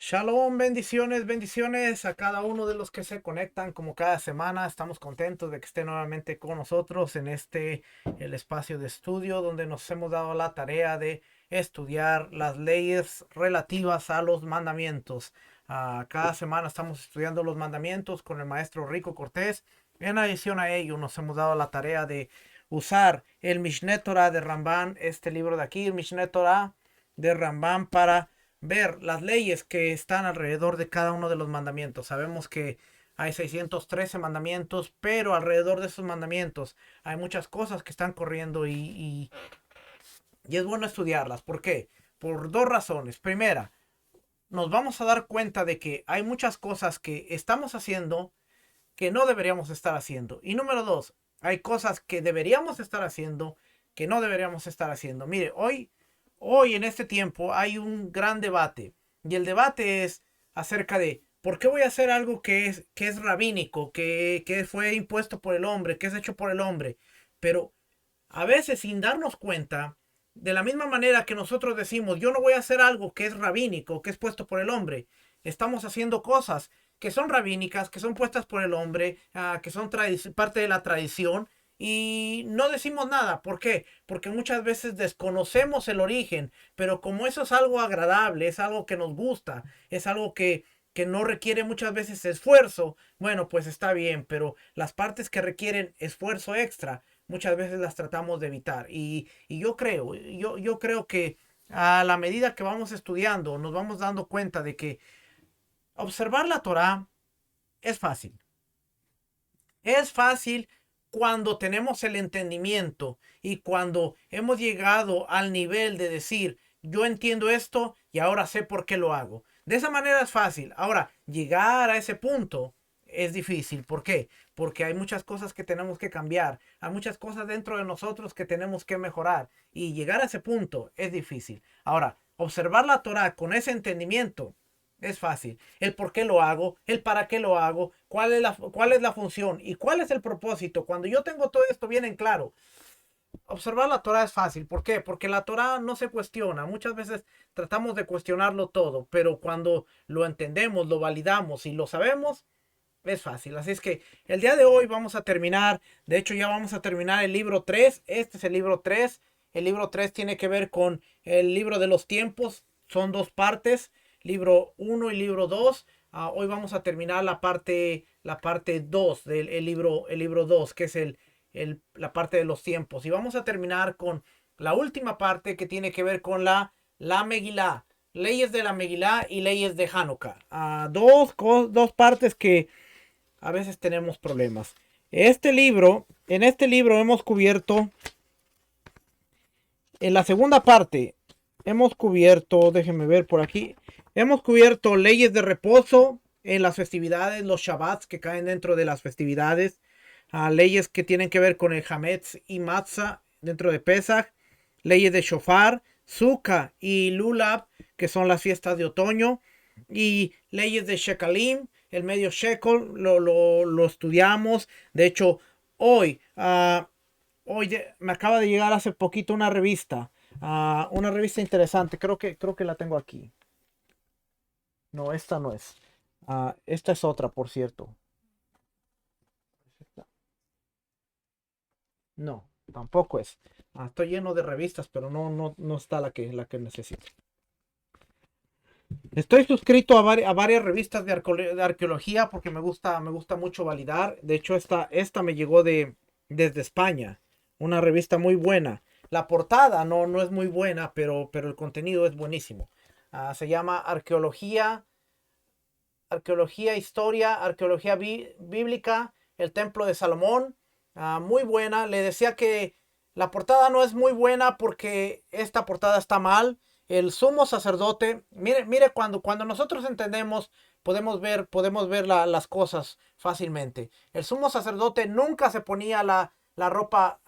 Shalom, bendiciones, bendiciones a cada uno de los que se conectan como cada semana. Estamos contentos de que esté nuevamente con nosotros en el espacio de estudio donde nos hemos dado la tarea de estudiar las leyes relativas a los mandamientos. Cada semana estamos estudiando los mandamientos con el maestro Rico Cortés. En adición a ello, nos hemos dado la tarea de usar el Mishneh Torah de Ramban, este libro de aquí, el Mishneh Torah de Ramban, para ver las leyes que están alrededor de cada uno de los mandamientos. Sabemos que hay 613 mandamientos, pero alrededor de esos mandamientos hay muchas cosas que están corriendo y es bueno estudiarlas. ¿Por qué? Por dos razones. Primera, nos vamos a dar cuenta de que hay muchas cosas que estamos haciendo que no deberíamos estar haciendo. Y número dos, hay cosas que deberíamos estar haciendo que no deberíamos estar haciendo. Mire, hoy en este tiempo hay un gran debate y el debate es acerca de por qué voy a hacer algo que es rabínico, que fue impuesto por el hombre, que es hecho por el hombre. Pero a veces sin darnos cuenta, de la misma manera que nosotros decimos, yo no voy a hacer algo que es rabínico, que es puesto por el hombre, estamos haciendo cosas que son rabínicas, que son puestas por el hombre, que son parte de la tradición y no decimos nada. ¿Por qué? Porque muchas veces desconocemos el origen, pero como eso es algo agradable, es algo que nos gusta, es algo que no requiere muchas veces esfuerzo, bueno, pues está bien, pero las partes que requieren esfuerzo extra, muchas veces las tratamos de evitar. Y yo creo que a la medida que vamos estudiando, nos vamos dando cuenta de que observar la Torah es fácil. Es fácil cuando tenemos el entendimiento y cuando hemos llegado al nivel de decir, yo entiendo esto y ahora sé por qué lo hago. De esa manera es fácil. Ahora, llegar a ese punto es difícil. ¿Por qué? Porque hay muchas cosas que tenemos que cambiar. Hay muchas cosas dentro de nosotros que tenemos que mejorar. Y llegar a ese punto es difícil. Ahora, observar la Torah con ese entendimiento es fácil. El por qué lo hago, el para qué lo hago, cuál es la función y cuál es el propósito. Cuando yo tengo todo esto bien en claro, observar la Torah es fácil. ¿Por qué? Porque la Torah no se cuestiona. Muchas veces tratamos de cuestionarlo todo, pero cuando lo entendemos, lo validamos y lo sabemos, es fácil. Así es que el día de hoy vamos a terminar. De hecho, ya vamos a terminar el libro 3. Este es el libro 3. El libro 3 tiene que ver con el libro de los tiempos. Son dos partes, libro uno y libro 2. Hoy vamos a terminar la parte 2 del el libro 2, que es la parte de los tiempos. Y vamos a terminar con la última parte que tiene que ver con la Megilá. Leyes de la Megilá y leyes de Hanukkah. Dos partes que a veces tenemos problemas. En este libro hemos cubierto, en la segunda parte, hemos cubierto, déjenme ver por aquí, hemos cubierto leyes de reposo en las festividades, los Shabbats que caen dentro de las festividades, leyes que tienen que ver con el Hametz y Matzah dentro de Pesach, leyes de Shofar, Sukkah y Lulav, que son las fiestas de otoño, y leyes de Shekalim, el medio shekel, lo estudiamos. De hecho, hoy, me acaba de llegar hace poquito una revista interesante. Creo que la tengo aquí. No, esta no es. Esta es otra, por cierto. No, tampoco es. Estoy lleno de revistas, pero no está la que necesito. Estoy suscrito a varias revistas de arqueología porque me gusta mucho validar. De hecho, esta me llegó desde España. Una revista muy buena. La portada no es muy buena, pero el contenido es buenísimo. Se llama Arqueología Bíblica, el Templo de Salomón. Muy buena. Le decía que la portada no es muy buena porque esta portada está mal. El sumo sacerdote, mire, cuando nosotros entendemos, podemos ver las cosas fácilmente. El sumo sacerdote nunca se ponía la ropa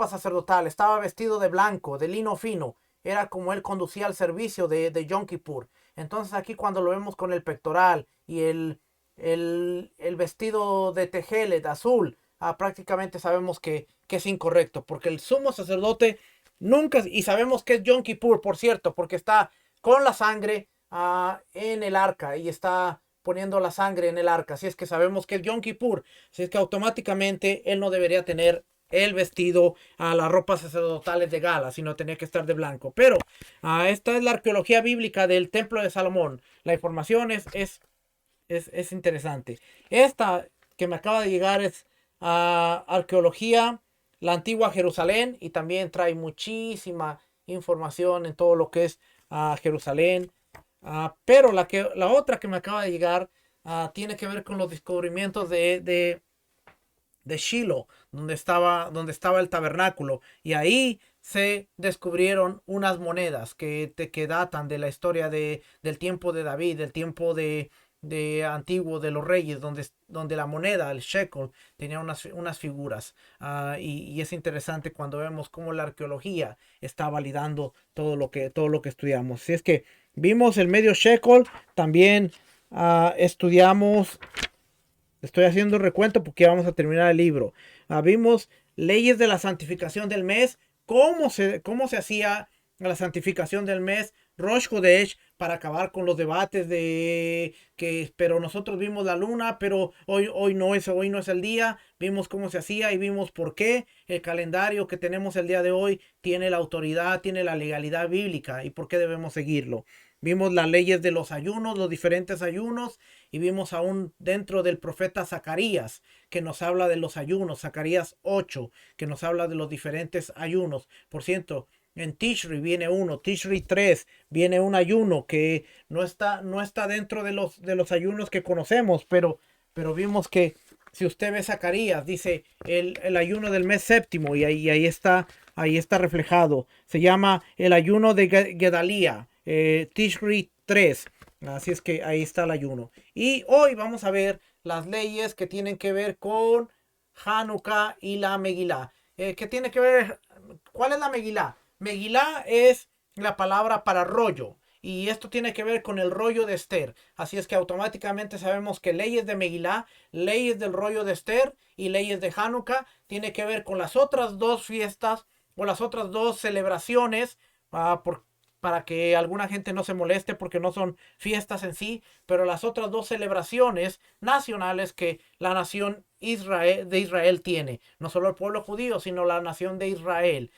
sacerdotal, estaba vestido de blanco, de lino fino, era como él conducía el servicio de Yom Kippur. Entonces aquí cuando lo vemos con el pectoral y el vestido de tejelet azul, prácticamente sabemos que es incorrecto, porque el sumo sacerdote nunca, y sabemos que es Yom Kippur, por cierto, porque está con la sangre, en el arca y está poniendo la sangre en el arca. Así es que sabemos que es Yom Kippur. Así es que automáticamente él no debería tener el vestido a las ropas sacerdotales de gala, sino tenía que estar de blanco. Pero esta es la arqueología bíblica del templo de Salomón. La información es interesante. Esta que me acaba de llegar es arqueología, la antigua Jerusalén, y también trae muchísima información en todo lo que es Jerusalén. Pero la otra que me acaba de llegar tiene que ver con los descubrimientos de Shiloh, donde estaba el tabernáculo. Y ahí se descubrieron unas monedas que datan de la historia del tiempo de David, del tiempo de antiguo de los reyes, donde la moneda, el shekel, tenía unas figuras. Y es interesante cuando vemos cómo la arqueología está validando todo lo que estudiamos. Si es que vimos el medio shekel, también estudiamos. Estoy haciendo recuento porque ya vamos a terminar el libro. Vimos leyes de la santificación del mes, cómo se hacía la santificación del mes, Rosh Hodesh, para acabar con los debates pero nosotros vimos la luna, pero hoy no es el día. Vimos cómo se hacía y vimos por qué el calendario que tenemos el día de hoy tiene la autoridad, tiene la legalidad bíblica y por qué debemos seguirlo. Vimos las leyes de los ayunos, los diferentes ayunos, y vimos aún dentro del profeta Zacarías, que nos habla de los ayunos, Zacarías 8, que nos habla de los diferentes ayunos. Por cierto, en Tishri viene uno, Tishri 3, viene un ayuno que no está dentro de los ayunos que conocemos, pero vimos que si usted ve Zacarías, dice el ayuno del mes séptimo, y ahí está reflejado. Se llama el ayuno de Gedalía, Tishri 3. Así es que ahí está el ayuno. Y hoy vamos a ver las leyes que tienen que ver con Hanukkah y la Megilá. ¿Qué tiene que ver? ¿Cuál es la Megilá? Megilá es la palabra para rollo. Y esto tiene que ver con el rollo de Esther. Así es que automáticamente sabemos que leyes de Megilá, leyes del rollo de Esther y leyes de Hanukkah tiene que ver con las otras dos fiestas o las otras dos celebraciones. Para que alguna gente no se moleste porque no son fiestas en sí, pero las otras dos celebraciones nacionales que la nación de Israel tiene, no solo el pueblo judío, sino la nación de Israel.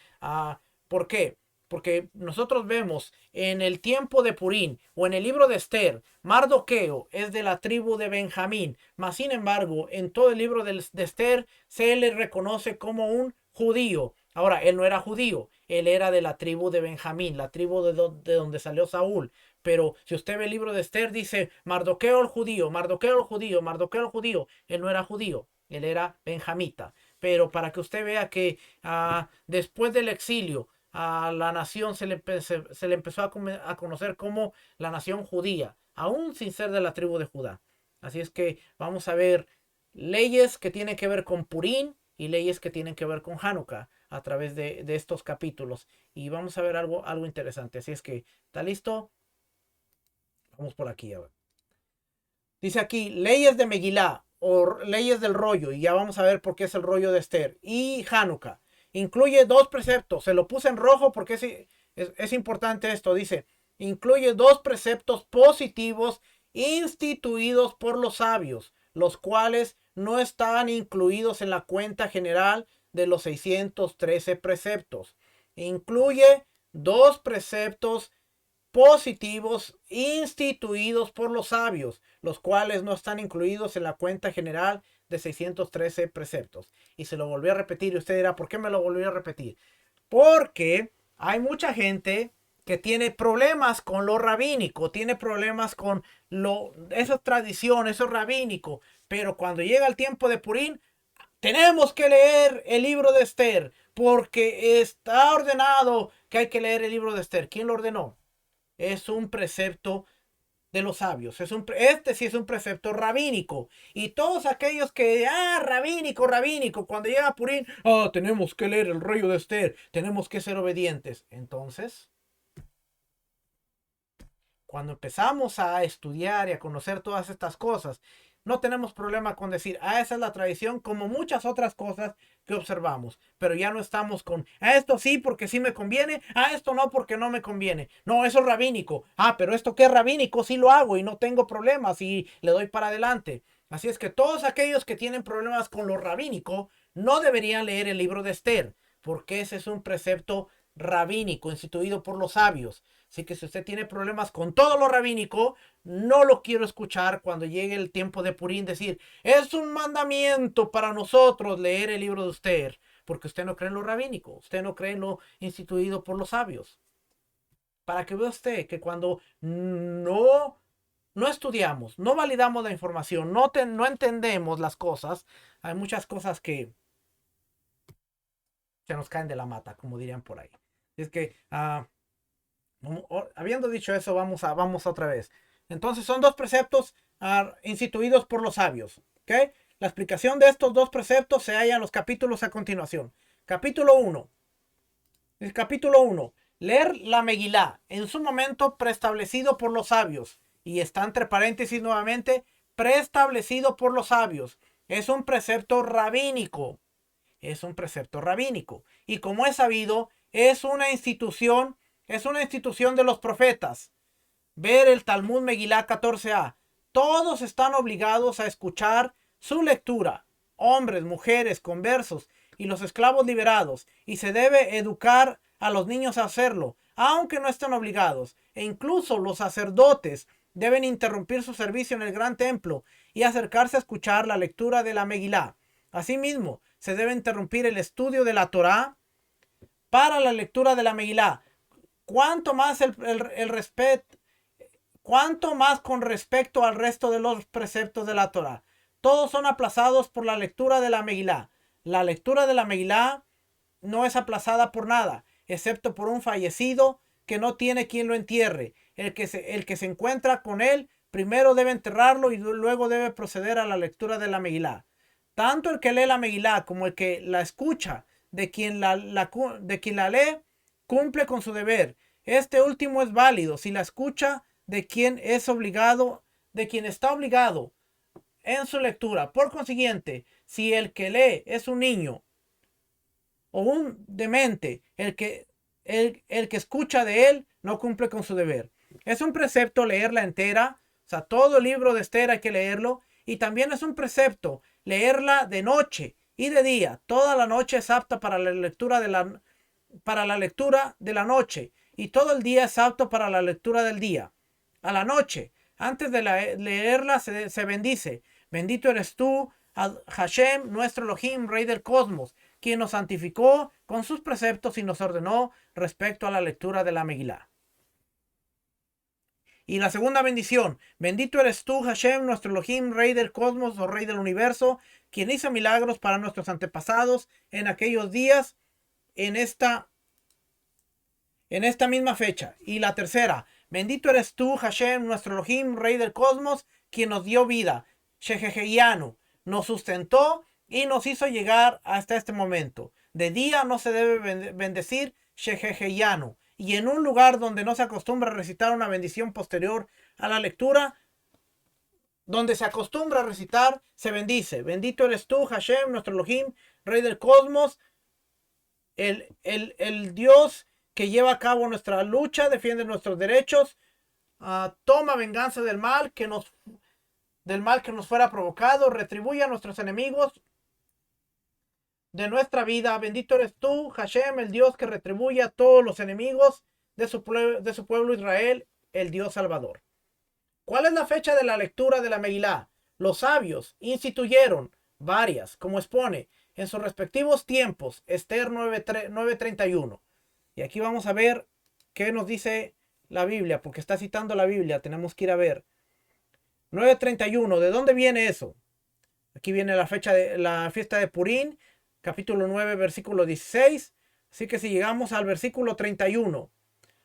¿Por qué? Porque nosotros vemos en el tiempo de Purín o en el libro de Esther, Mardoqueo es de la tribu de Benjamín, mas sin embargo, en todo el libro de Esther se le reconoce como un judío. Ahora, él no era judío, él era de la tribu de Benjamín, la tribu de donde salió Saúl. Pero si usted ve el libro de Esther, dice Mardoqueo el judío, Mardoqueo el judío, Mardoqueo el judío. Él no era judío, él era benjamita. Pero para que usted vea que después del exilio, a la nación se le empezó a conocer como la nación judía, aún sin ser de la tribu de Judá. Así es que vamos a ver leyes que tienen que ver con Purín y leyes que tienen que ver con Hanukkah a través de estos capítulos. Y vamos a ver algo interesante. Así es que, ¿está listo? Vamos por aquí a ver. Dice aquí, leyes de Megilá o leyes del rollo. Y ya vamos a ver por qué es el rollo de Esther. Y Hanukkah. Incluye dos preceptos. Se lo puse en rojo porque es importante esto. Dice, incluye dos preceptos positivos instituidos por los sabios, los cuales no estaban incluidos en la cuenta general de los 613 preceptos. Incluye dos preceptos positivos instituidos por los sabios, los cuales no están incluidos en la cuenta general de 613 preceptos. Y se lo volví a repetir y usted dirá, ¿por qué me lo volví a repetir? Porque hay mucha gente que tiene problemas con lo rabínico, tiene problemas con esa tradición, eso rabínico, pero cuando llega el tiempo de Purín, tenemos que leer el libro de Esther, porque está ordenado que hay que leer el libro de Esther. ¿Quién lo ordenó? Es un precepto de los sabios. Este sí es un precepto rabínico. Y todos aquellos que, rabínico, rabínico, cuando llega Purín, tenemos que leer el rollo de Esther, tenemos que ser obedientes. Entonces, cuando empezamos a estudiar y a conocer todas estas cosas, no tenemos problema con decir, esa es la tradición, como muchas otras cosas que observamos. Pero ya no estamos con, esto sí porque sí me conviene, esto no porque no me conviene. No, eso es rabínico. Pero esto que es rabínico sí lo hago y no tengo problemas y le doy para adelante. Así es que todos aquellos que tienen problemas con lo rabínico no deberían leer el libro de Esther, porque ese es un precepto rabínico instituido por los sabios. Así que si usted tiene problemas con todo lo rabínico, no lo quiero escuchar cuando llegue el tiempo de Purim decir, es un mandamiento para nosotros leer el libro de Esther, porque usted no cree en lo rabínico, usted no cree en lo instituido por los sabios. Para que vea usted que cuando no estudiamos, no validamos la información, no entendemos las cosas, hay muchas cosas que se nos caen de la mata, como dirían por ahí. Es que, habiendo dicho eso, vamos otra vez. Entonces son dos preceptos instituidos por los sabios. ¿Okay? La explicación de estos dos preceptos se halla en los capítulos a continuación. Capítulo 1. El capítulo 1. Leer la Megilá en su momento preestablecido por los sabios. Y está entre paréntesis nuevamente, preestablecido por los sabios. Es un precepto rabínico. Es un precepto rabínico. Y como es sabido, es una institución de los profetas. Ver el Talmud Megilá 14a. Todos están obligados a escuchar su lectura. Hombres, mujeres, conversos y los esclavos liberados. Y se debe educar a los niños a hacerlo, aunque no estén obligados. E incluso los sacerdotes deben interrumpir su servicio en el gran templo y acercarse a escuchar la lectura de la Megilá. Asimismo, se debe interrumpir el estudio de la Torá para la lectura de la Megilá. Cuanto más cuanto más con respecto al resto de los preceptos de la Torá. Todos son aplazados por la lectura de la Megilá. La lectura de la Megilá no es aplazada por nada, excepto por un fallecido que no tiene quien lo entierre. El que se encuentra con él primero debe enterrarlo y luego debe proceder a la lectura de la Megilá. Tanto el que lee la Megilá como el que la escucha de quien la lee cumple con su deber. Este último es válido si la escucha de quien está obligado en su lectura. Por consiguiente, si el que lee es un niño o un demente, el que escucha de él no cumple con su deber. Es un precepto leerla entera, o sea, todo el libro de Esther hay que leerlo, y también es un precepto leerla de noche y de día. Toda la noche es apta para la lectura de la noche, y todo el día es apto para la lectura del día. A la noche, antes de leerla, se bendice. Bendito eres tú, Hashem, nuestro Elohim, Rey del Cosmos, quien nos santificó con sus preceptos y nos ordenó respecto a la lectura de la Megilá. Y la segunda bendición, bendito eres tú, Hashem, nuestro Elohim, Rey del Cosmos o Rey del Universo, quien hizo milagros para nuestros antepasados en aquellos días, en esta misma fecha. Y la tercera, bendito eres tú, Hashem, nuestro Elohim, Rey del Cosmos, quien nos dio vida, Sheheheyanu, nos sustentó y nos hizo llegar hasta este momento. De día no se debe bendecir Sheheheyanu, y en un lugar donde no se acostumbra a recitar una bendición posterior a la lectura, donde se acostumbra a recitar, se bendice. Bendito eres tú, Hashem, nuestro Elohim, Rey del Cosmos, el Dios que lleva a cabo nuestra lucha, defiende nuestros derechos, toma venganza del mal que nos fuera provocado, retribuye a nuestros enemigos de nuestra vida. Bendito eres tú, Hashem, el Dios que retribuye a todos los enemigos de su pueblo Israel, el Dios Salvador. ¿Cuál es la fecha de la lectura de la Megilá? Los sabios instituyeron varias, como expone en sus respectivos tiempos, Esther 9:31. Y aquí vamos a ver qué nos dice la Biblia, porque está citando la Biblia, tenemos que ir a ver. 9:31, ¿de dónde viene eso? Aquí viene la fecha de la fiesta de Purim, capítulo 9, versículo 16. Así que si llegamos al versículo 31,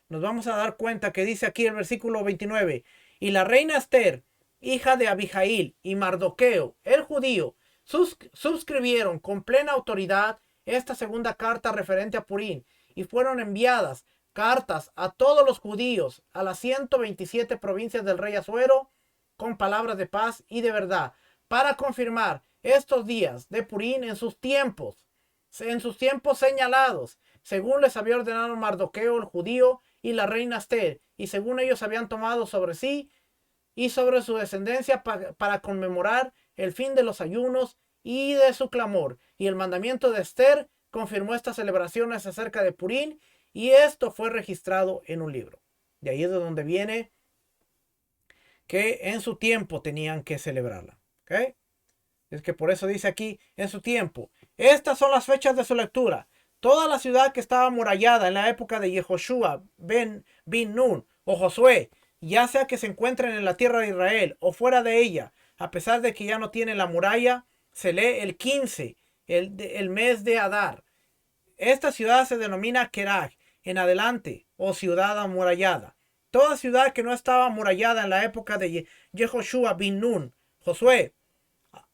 nos vamos a dar cuenta que dice aquí el versículo 29. Y la reina Esther, hija de Abijail, y Mardoqueo, el judío, suscribieron con plena autoridad esta segunda carta referente a Purim, y fueron enviadas cartas a todos los judíos, a las 127 provincias del rey Asuero, con palabras de paz y de verdad, para confirmar estos días de Purim en sus tiempos señalados, según les había ordenado Mardoqueo el judío y la reina Esther, y según ellos habían tomado sobre sí y sobre su descendencia para conmemorar el fin de los ayunos y de su clamor. Y el mandamiento de Esther confirmó estas celebraciones acerca de Purim, y esto fue registrado en un libro. De ahí es de donde viene que en su tiempo tenían que celebrarla. ¿Ok? Es que por eso dice aquí, en su tiempo. Estas son las fechas de su lectura. Toda la ciudad que estaba amurallada en la época de Yehoshua ben Nun o Josué, ya sea que se encuentren en la tierra de Israel o fuera de ella, a pesar de que ya no tienen la muralla, se lee el 15, el mes de Adar. Esta ciudad se denomina Keraj en adelante, o ciudad amurallada. Toda ciudad que no estaba amurallada en la época de Yehoshua bin Nun, Josué,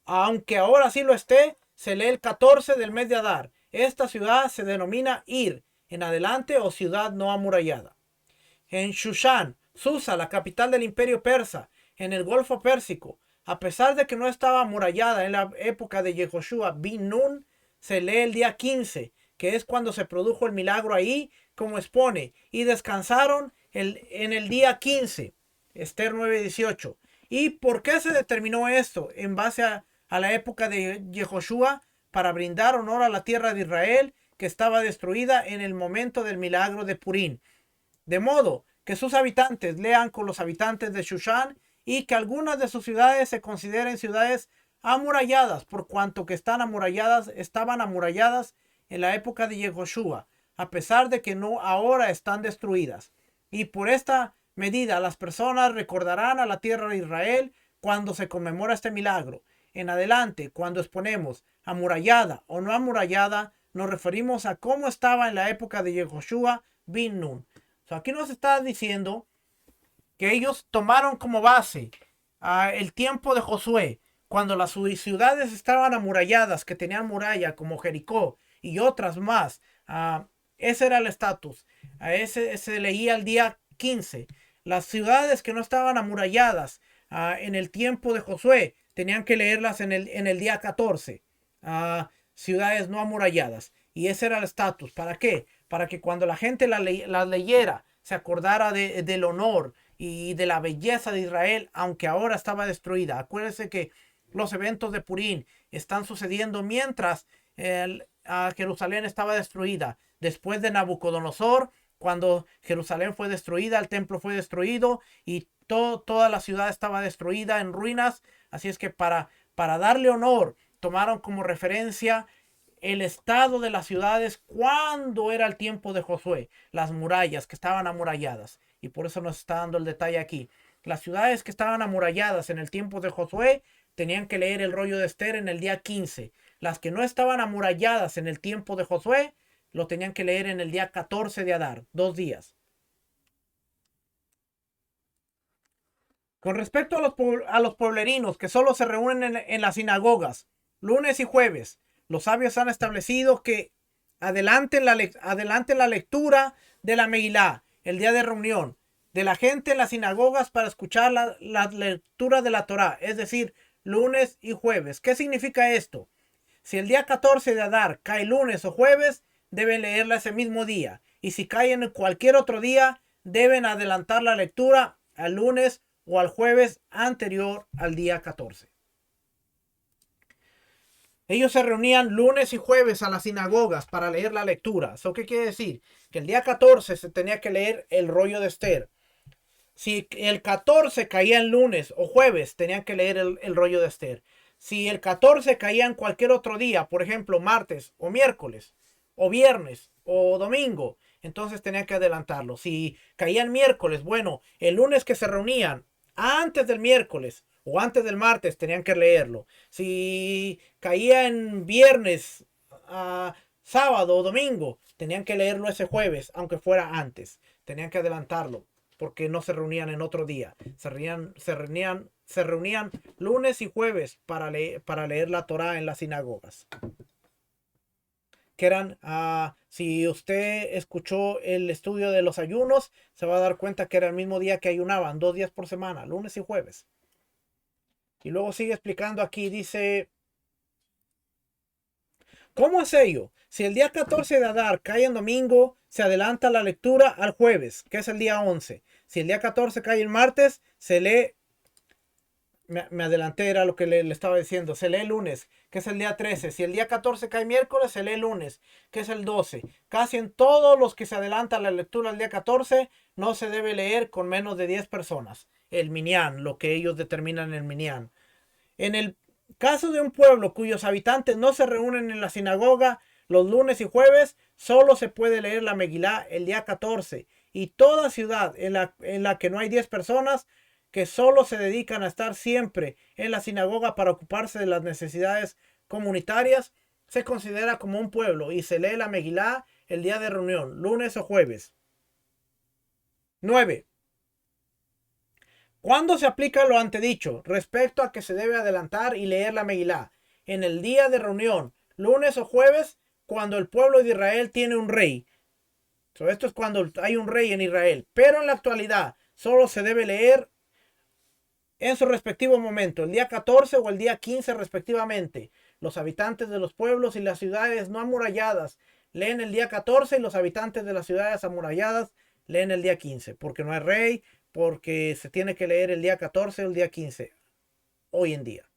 aunque ahora sí lo esté, se lee el 14 del mes de Adar. Esta ciudad se denomina Ir en adelante, o ciudad no amurallada. En Shushan, Susa, la capital del imperio persa, en el Golfo Pérsico, a pesar de que no estaba amurallada en la época de Yehoshua bin Nun, se lee el día 15, que es cuando se produjo el milagro ahí, como expone, y descansaron en el día 15, Esther 9:18. ¿Y por qué se determinó esto? En base a la época de Yehoshua, para brindar honor a la tierra de Israel, que estaba destruida en el momento del milagro de Purim. De modo que sus habitantes lean con los habitantes de Shushan, y que algunas de sus ciudades se consideren ciudades amuralladas, por cuanto que estaban amuralladas en la época de Yehoshua, a pesar de que no ahora están destruidas. Y por esta medida las personas recordarán a la tierra de Israel cuando se conmemora este milagro. En adelante, cuando exponemos amurallada o no amurallada, nos referimos a cómo estaba en la época de Yehoshua bin Nun. Aquí nos está diciendo que ellos tomaron como base el tiempo de Josué, cuando las ciudades estaban amuralladas, que tenían muralla, como Jericó y otras más. Ese era el estatus. Ese se leía el día 15. Las ciudades que no estaban amuralladas en el tiempo de Josué, tenían que leerlas en el día 14. Ciudades no amuralladas. Y ese era el estatus. ¿Para qué? Para que cuando la gente las leyera, se acordara del honor y de la belleza de Israel, aunque ahora estaba destruida. Acuérdense que los eventos de Purim están sucediendo mientras Jerusalén estaba destruida. Después de Nabucodonosor, cuando Jerusalén fue destruida, el templo fue destruido y toda la ciudad estaba destruida, en ruinas. Así es que para darle honor, tomaron como referencia el estado de las ciudades cuando era el tiempo de Josué, las murallas que estaban amuralladas. Y por eso nos está dando el detalle aquí. Las ciudades que estaban amuralladas en el tiempo de Josué tenían que leer el rollo de Esther en el día 15. Las que no estaban amuralladas en el tiempo de Josué lo tenían que leer en el día 14 de Adar, 2 días. Con respecto a los pueblerinos que solo se reúnen en las sinagogas, lunes y jueves, los sabios han establecido que adelante la lectura de la Megilá, el día de reunión, de la gente en las sinagogas para escuchar la lectura de la Torá, es decir, lunes y jueves. ¿Qué significa esto? Si el día 14 de Adar cae lunes o jueves, deben leerla ese mismo día. Y si cae en cualquier otro día, deben adelantar la lectura al lunes o al jueves anterior al día 14. Ellos se reunían lunes y jueves a las sinagogas para leer la lectura. ¿Eso qué quiere decir? Que el día 14 se tenía que leer el rollo de Esther. Si el 14 caía en lunes o jueves, tenían que leer el rollo de Esther. Si el 14 caía en cualquier otro día, por ejemplo, martes o miércoles, o viernes o domingo, entonces tenían que adelantarlo. Si caía en miércoles, bueno, el lunes que se reunían antes del miércoles o antes del martes, tenían que leerlo. Si caía en viernes, sábado o domingo, tenían que leerlo ese jueves, aunque fuera antes. Tenían que adelantarlo porque no se reunían en otro día. Se reunían lunes y jueves para leer la Torá en las sinagogas. Que eran, si usted escuchó el estudio de los ayunos, se va a dar cuenta que era el mismo día que ayunaban, 2 días por semana, lunes y jueves. Y luego sigue explicando aquí, dice, ¿cómo es ello? Si el día 14 de Adar cae en domingo, se adelanta la lectura al jueves, que es el día 11. Si el día 14 cae en martes, se lee, me adelanté, era lo que le estaba diciendo, se lee el lunes, que es el día 13. Si el día 14 cae miércoles, se lee el lunes, que es el 12. Casi en todos los que se adelanta la lectura al día 14, no se debe leer con menos de 10 personas. El minyan, lo que ellos determinan en el minyan. En el caso de un pueblo cuyos habitantes no se reúnen en la sinagoga los lunes y jueves, solo se puede leer la Megilá el día 14. Y toda ciudad en la que no hay 10 personas que solo se dedican a estar siempre en la sinagoga para ocuparse de las necesidades comunitarias, se considera como un pueblo y se lee la Megilá el día de reunión, lunes o jueves. 9. ¿Cuándo se aplica lo antedicho respecto a que se debe adelantar y leer la Megilá? En el día de reunión, lunes o jueves, cuando el pueblo de Israel tiene un rey. Esto es cuando hay un rey en Israel. Pero en la actualidad, solo se debe leer en su respectivo momento, el día 14 o el día 15 respectivamente. Los habitantes de los pueblos y las ciudades no amuralladas leen el día 14 y los habitantes de las ciudades amuralladas leen el día 15, porque no hay rey, porque se tiene que leer el día 14 o el día 15, hoy en día.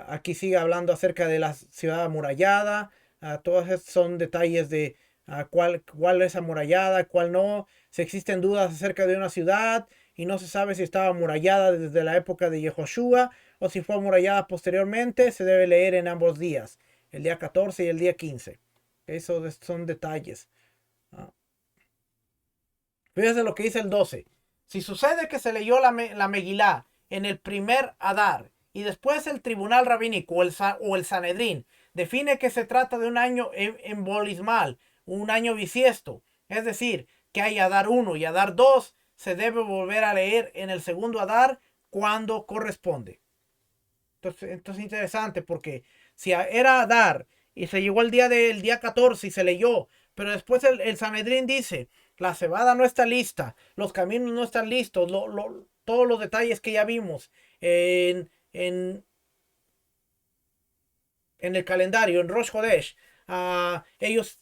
Aquí sigue hablando acerca de la ciudad amurallada. Todos estos son detalles de cuál es amurallada, cuál no. Si existen dudas acerca de una ciudad y no se sabe si estaba amurallada desde la época de Yehoshua o si fue amurallada posteriormente, se debe leer en ambos días, el día 14 y el día 15. Esos son detalles. Fíjese lo que dice el 12. Si sucede que se leyó la Megilá en el primer Adar y después el tribunal rabínico o el Sanedrín define que se trata de un año embolismal, un año bisiesto, es decir, que hay Adar 1 y Adar 2, se debe volver a leer en el segundo Adar cuando corresponde. Entonces es interesante porque si era Adar y se llegó el día 14 y se leyó, pero después el Sanedrín dice, la cebada no está lista, los caminos no están listos, todos los detalles que ya vimos en el calendario, en Rosh Hodesh, ellos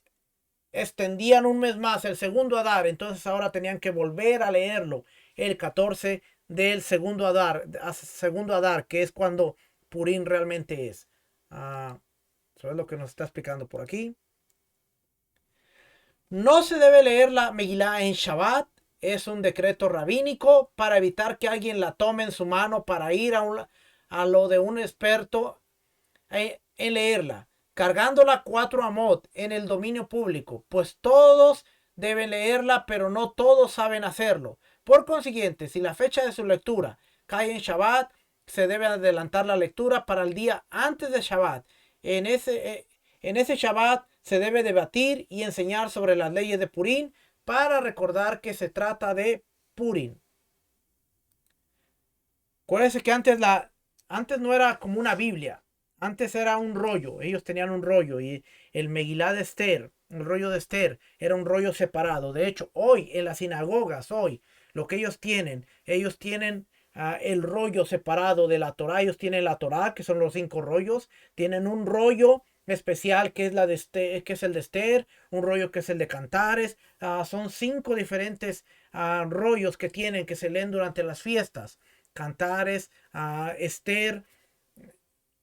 extendían un mes más el segundo Adar, entonces ahora tenían que volver a leerlo el 14 del segundo Adar, que es cuando Purim realmente es. Eso es lo que nos está explicando por aquí. No se debe leer la Megilá en Shabbat. Es un decreto rabínico para evitar que alguien la tome en su mano para ir a lo de un experto en leerla, cargándola 4 amot en el dominio público, pues todos deben leerla, pero no todos saben hacerlo. Por consiguiente, si la fecha de su lectura cae en Shabbat, se debe adelantar la lectura para el día antes de Shabbat. En ese Shabbat se debe debatir y enseñar sobre las leyes de Purim para recordar que se trata de Purim. Acuérdense que antes no era como una Biblia. Antes era un rollo. Ellos tenían un rollo. Y el Megilá de Esther, el rollo de Esther, era un rollo separado. De hecho, hoy en las sinagogas, lo que ellos tienen el rollo separado de la Torá. Ellos tienen la Torá, que son los 5 rollos. Tienen un rollo especial que es que es el de Esther, un rollo que es el de Cantares. Son 5 diferentes rollos que tienen, que se leen durante las fiestas. Cantares, Esther,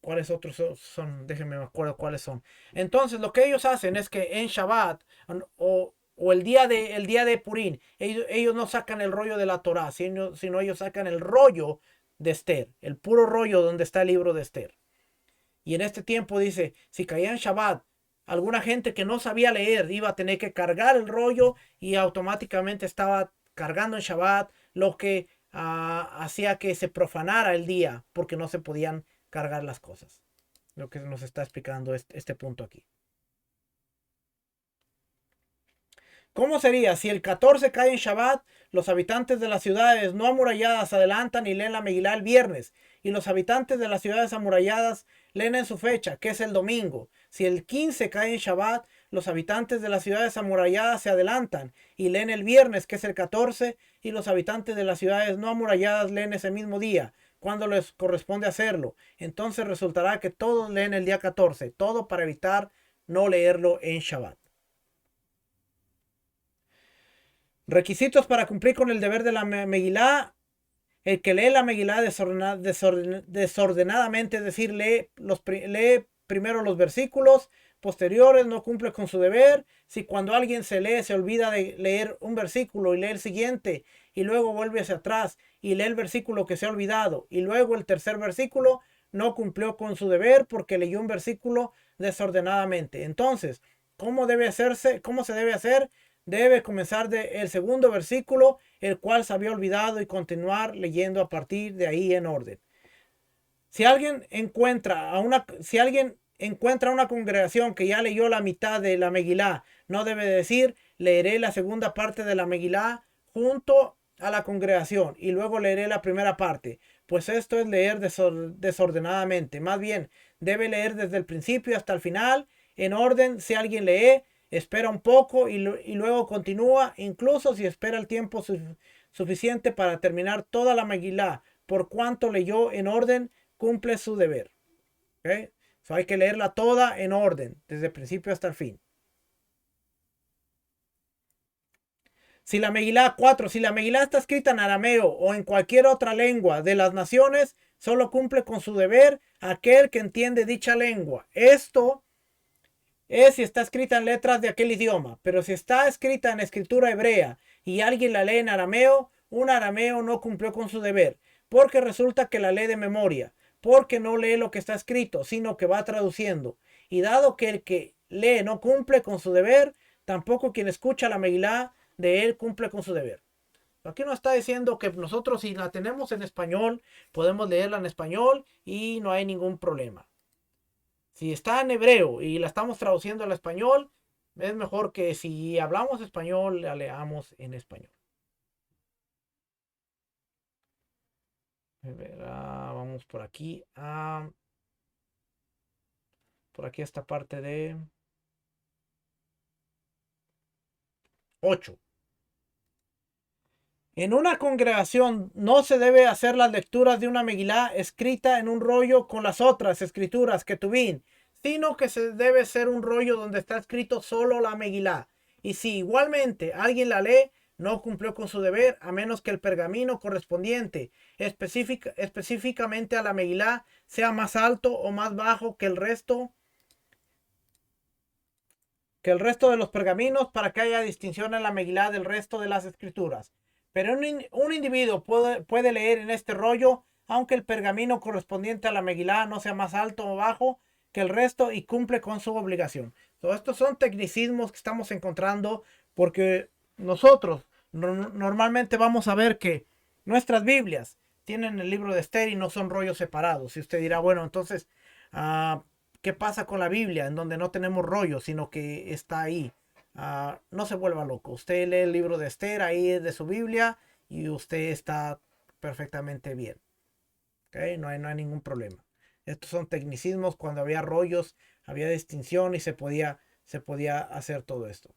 ¿cuáles otros son? Déjenme me acuerdo cuáles son. Entonces lo que ellos hacen es que en Shabbat o el día de Purim, ellos no sacan el rollo de la Torá, sino ellos sacan el rollo de Esther, el puro rollo donde está el libro de Esther. Y en este tiempo dice, si caía en Shabbat, alguna gente que no sabía leer iba a tener que cargar el rollo y automáticamente estaba cargando en Shabbat, lo que hacía que se profanara el día porque no se podían cargar las cosas. Lo que nos está explicando este punto aquí. ¿Cómo sería si el 14 cae en Shabbat? Los habitantes de las ciudades no amuralladas adelantan y leen la Megilá el viernes, y los habitantes de las ciudades amuralladas leen en su fecha, que es el domingo. Si el 15 cae en Shabbat, los habitantes de las ciudades amuralladas se adelantan y leen el viernes, que es el 14, y los habitantes de las ciudades no amuralladas leen ese mismo día, cuando les corresponde hacerlo. Entonces resultará que todos leen el día 14, todo para evitar no leerlo en Shabbat. Requisitos para cumplir con el deber de la Megilá. El que lee la Megilá desordenadamente, es decir, lee primero los versículos posteriores, no cumple con su deber. Si cuando alguien se olvida de leer un versículo y lee el siguiente y luego vuelve hacia atrás y lee el versículo que se ha olvidado y luego el tercer versículo, no cumplió con su deber porque leyó un versículo desordenadamente. Entonces, ¿cómo debe hacerse? ¿Cómo se debe hacer? Debe comenzar del segundo versículo, el cual se había olvidado, y continuar leyendo a partir de ahí en orden. Si alguien encuentra una congregación que ya leyó la mitad de la Megilá, no debe decir: leeré la segunda parte de la Megilá junto a la congregación y luego leeré la primera parte, pues esto es leer desordenadamente. Más bien, debe leer desde el principio hasta el final en orden. Si alguien lee, espera un poco y luego continúa, incluso si espera el tiempo suficiente para terminar toda la Megilá, por cuanto leyó en orden, cumple su deber. ¿Okay? So hay que leerla toda en orden, desde el principio hasta el fin. Si la Megilá está escrita en arameo o en cualquier otra lengua de las naciones, solo cumple con su deber aquel que entiende dicha lengua. Esto es si está escrita en letras de aquel idioma, pero si está escrita en escritura hebrea y alguien la lee en arameo, un arameo no cumplió con su deber, porque resulta que la lee de memoria, porque no lee lo que está escrito, sino que va traduciendo. Y dado que el que lee no cumple con su deber, tampoco quien escucha la Megilá de él cumple con su deber. Aquí nos está diciendo que nosotros, si la tenemos en español, podemos leerla en español y no hay ningún problema. Si está en hebreo y la estamos traduciendo al español, es mejor que si hablamos español, la leamos en español. Vamos por aquí. Por aquí esta parte de 8. En una congregación no se debe hacer las lecturas de una Megilá escrita en un rollo con las otras escrituras que tuvieron, sino que se debe ser un rollo donde está escrito solo la Megilá. Y si igualmente alguien la lee, no cumplió con su deber, a menos que el pergamino correspondiente específicamente a la Megilá sea más alto o más bajo que el resto de los pergaminos, para que haya distinción en la Megilá del resto de las escrituras. Pero un individuo puede leer en este rollo, aunque el pergamino correspondiente a la Megilá no sea más alto o bajo que el resto, y cumple con su obligación. Estos son tecnicismos que estamos encontrando, porque nosotros normalmente vamos a ver que nuestras Biblias tienen el libro de Esther y no son rollos separados. Y usted dirá, bueno, entonces, ¿qué pasa con la Biblia en donde no tenemos rollo, sino que está ahí? No se vuelva loco. Usted lee el libro de Esther ahí de su Biblia y usted está perfectamente bien. ¿Okay? No hay ningún problema. Estos son tecnicismos. Cuando había rollos, había distinción y se podía hacer todo esto.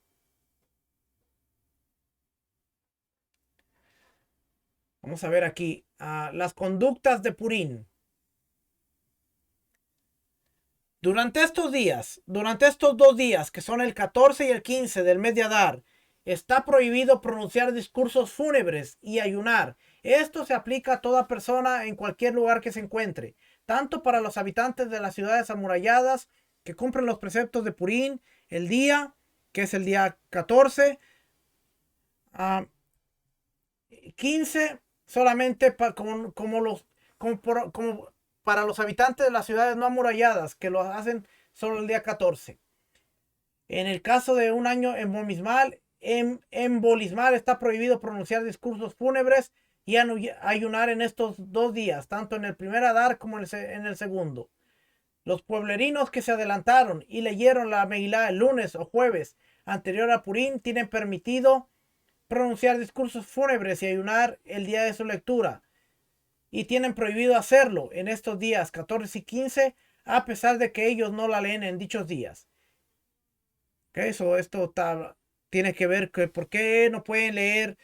Vamos a ver aquí las conductas de Purim. Durante estos 2 días, que son el 14 y el 15 del mes de Adar, está prohibido pronunciar discursos fúnebres y ayunar. Esto se aplica a toda persona en cualquier lugar que se encuentre, tanto para los habitantes de las ciudades amuralladas que cumplen los preceptos de Purim, el día, que es el día 14, 15, solamente como para los habitantes de las ciudades no amuralladas, que lo hacen solo el día 14. En el caso de un año embolismal, está prohibido pronunciar discursos fúnebres y ayunar en estos 2 días, tanto en el primer Adar como en el segundo. Los pueblerinos que se adelantaron y leyeron la Megilá el lunes o jueves anterior a Purim tienen permitido pronunciar discursos fúnebres y ayunar el día de su lectura, y tienen prohibido hacerlo en estos días 14 y 15, a pesar de que ellos no la leen en dichos días. Eso, tiene que ver que por qué no pueden leer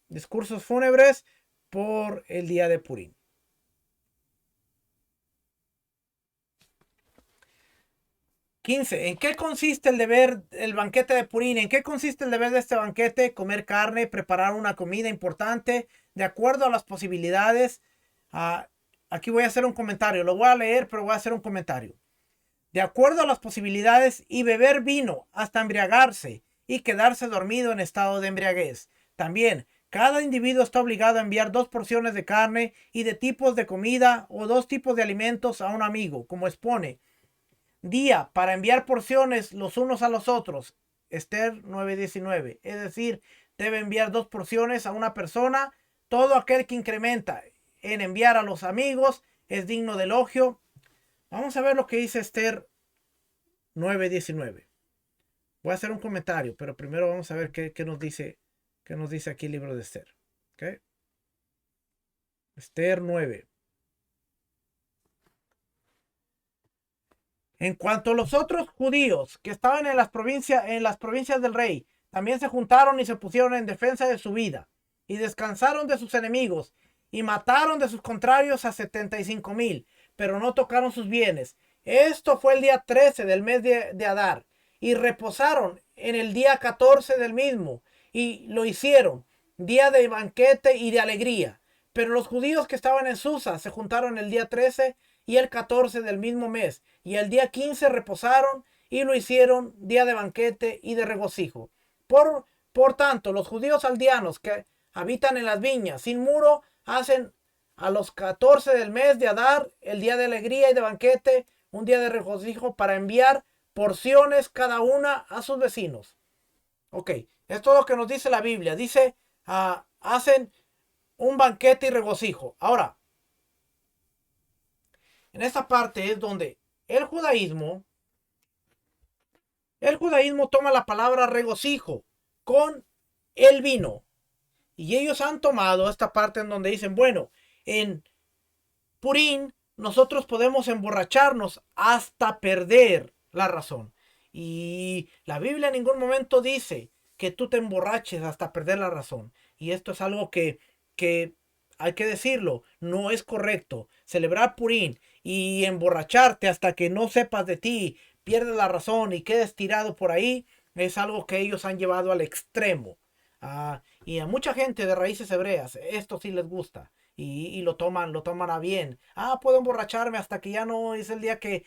discursos fúnebres por el día de Purim. 15. ¿En qué consiste el deber, el banquete de Purim? ¿En qué consiste el deber de este banquete? Comer carne, preparar una comida importante, de acuerdo a las posibilidades. Ah, aquí voy a hacer un comentario. Lo voy a leer, pero voy a hacer un comentario. De acuerdo a las posibilidades, y beber vino hasta embriagarse y quedarse dormido en estado de embriaguez. También, cada individuo está obligado a enviar 2 porciones de carne y de tipos de comida o 2 tipos de alimentos a un amigo, como expone. Día para enviar porciones los unos a los otros. Esther 9:19. Es decir, debe enviar 2 porciones a una persona. Todo aquel que incrementa en enviar a los amigos es digno de elogio. Vamos a ver lo que dice Esther 9:19. Voy a hacer un comentario, pero primero vamos a ver qué nos dice aquí el libro de Esther. ¿Okay? Esther 9. En cuanto a los otros judíos que estaban en las provincias del rey, también se juntaron y se pusieron en defensa de su vida, y descansaron de sus enemigos, y mataron de sus contrarios a 75,000, pero no tocaron sus bienes. Esto fue el día 13 del mes de Adar, y reposaron en el día 14 del mismo, y lo hicieron día de banquete y de alegría. Pero los judíos que estaban en Susa se juntaron el día 13 y el 14 del mismo mes, y el día 15 reposaron y lo hicieron día de banquete y de regocijo. Por tanto, los judíos aldeanos que habitan en las viñas sin muro hacen a los 14 del mes de Adar el día de alegría y de banquete, un día de regocijo, para enviar porciones cada una a sus vecinos. Ok, esto es lo que nos dice la Biblia. Dice, hacen un banquete y regocijo. Ahora, en esta parte es donde el judaísmo, el judaísmo toma la palabra regocijo con el vino. Y ellos han tomado esta parte en donde dicen, bueno, en Purín nosotros podemos emborracharnos hasta perder la razón. Y la Biblia en ningún momento dice que tú te emborraches hasta perder la razón. Y esto es algo que hay que decirlo, no es correcto. Celebrar Purín y emborracharte hasta que no sepas de ti, pierdes la razón y quedes tirado por ahí, es algo que ellos han llevado al extremo. Y a mucha gente de raíces hebreas esto sí les gusta y lo toman a bien. Puedo emborracharme hasta que ya no es el día que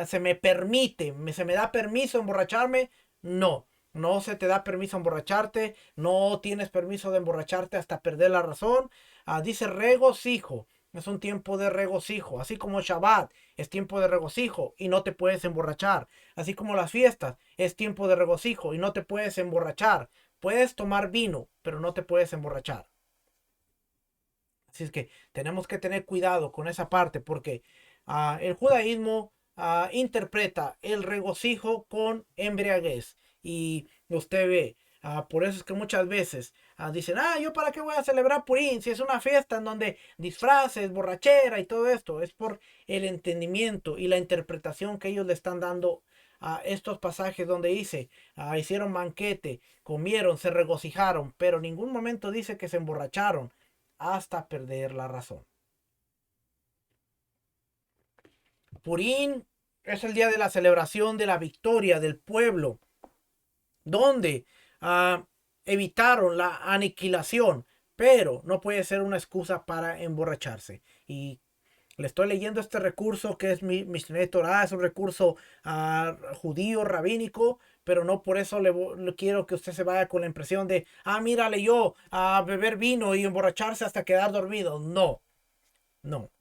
se me permite, se me da permiso emborracharme. No, no se te da permiso emborracharte, no tienes permiso de emborracharte hasta perder la razón. Dice regocijo, es un tiempo de regocijo, así como Shabbat es tiempo de regocijo y no te puedes emborrachar, así como las fiestas es tiempo de regocijo y no te puedes emborrachar. Puedes tomar vino, pero no te puedes emborrachar. Así es que tenemos que tener cuidado con esa parte porque el judaísmo interpreta el regocijo con embriaguez. Y usted ve, por eso es que muchas veces dicen, yo para qué voy a celebrar Purim si es una fiesta en donde disfraces, borrachera y todo esto. Es por el entendimiento y la interpretación que ellos le están dando a estos pasajes donde dice, hicieron banquete, comieron, se regocijaron, pero en ningún momento dice que se emborracharon hasta perder la razón. Purín es el día de la celebración de la victoria del pueblo, donde evitaron la aniquilación, pero no puede ser una excusa para emborracharse. Y le estoy leyendo este recurso que es Mishneh Torah, es un recurso judío, rabínico, pero no por eso le quiero que usted se vaya con la impresión de, mira, leyó a beber vino y emborracharse hasta quedar dormido. No, no.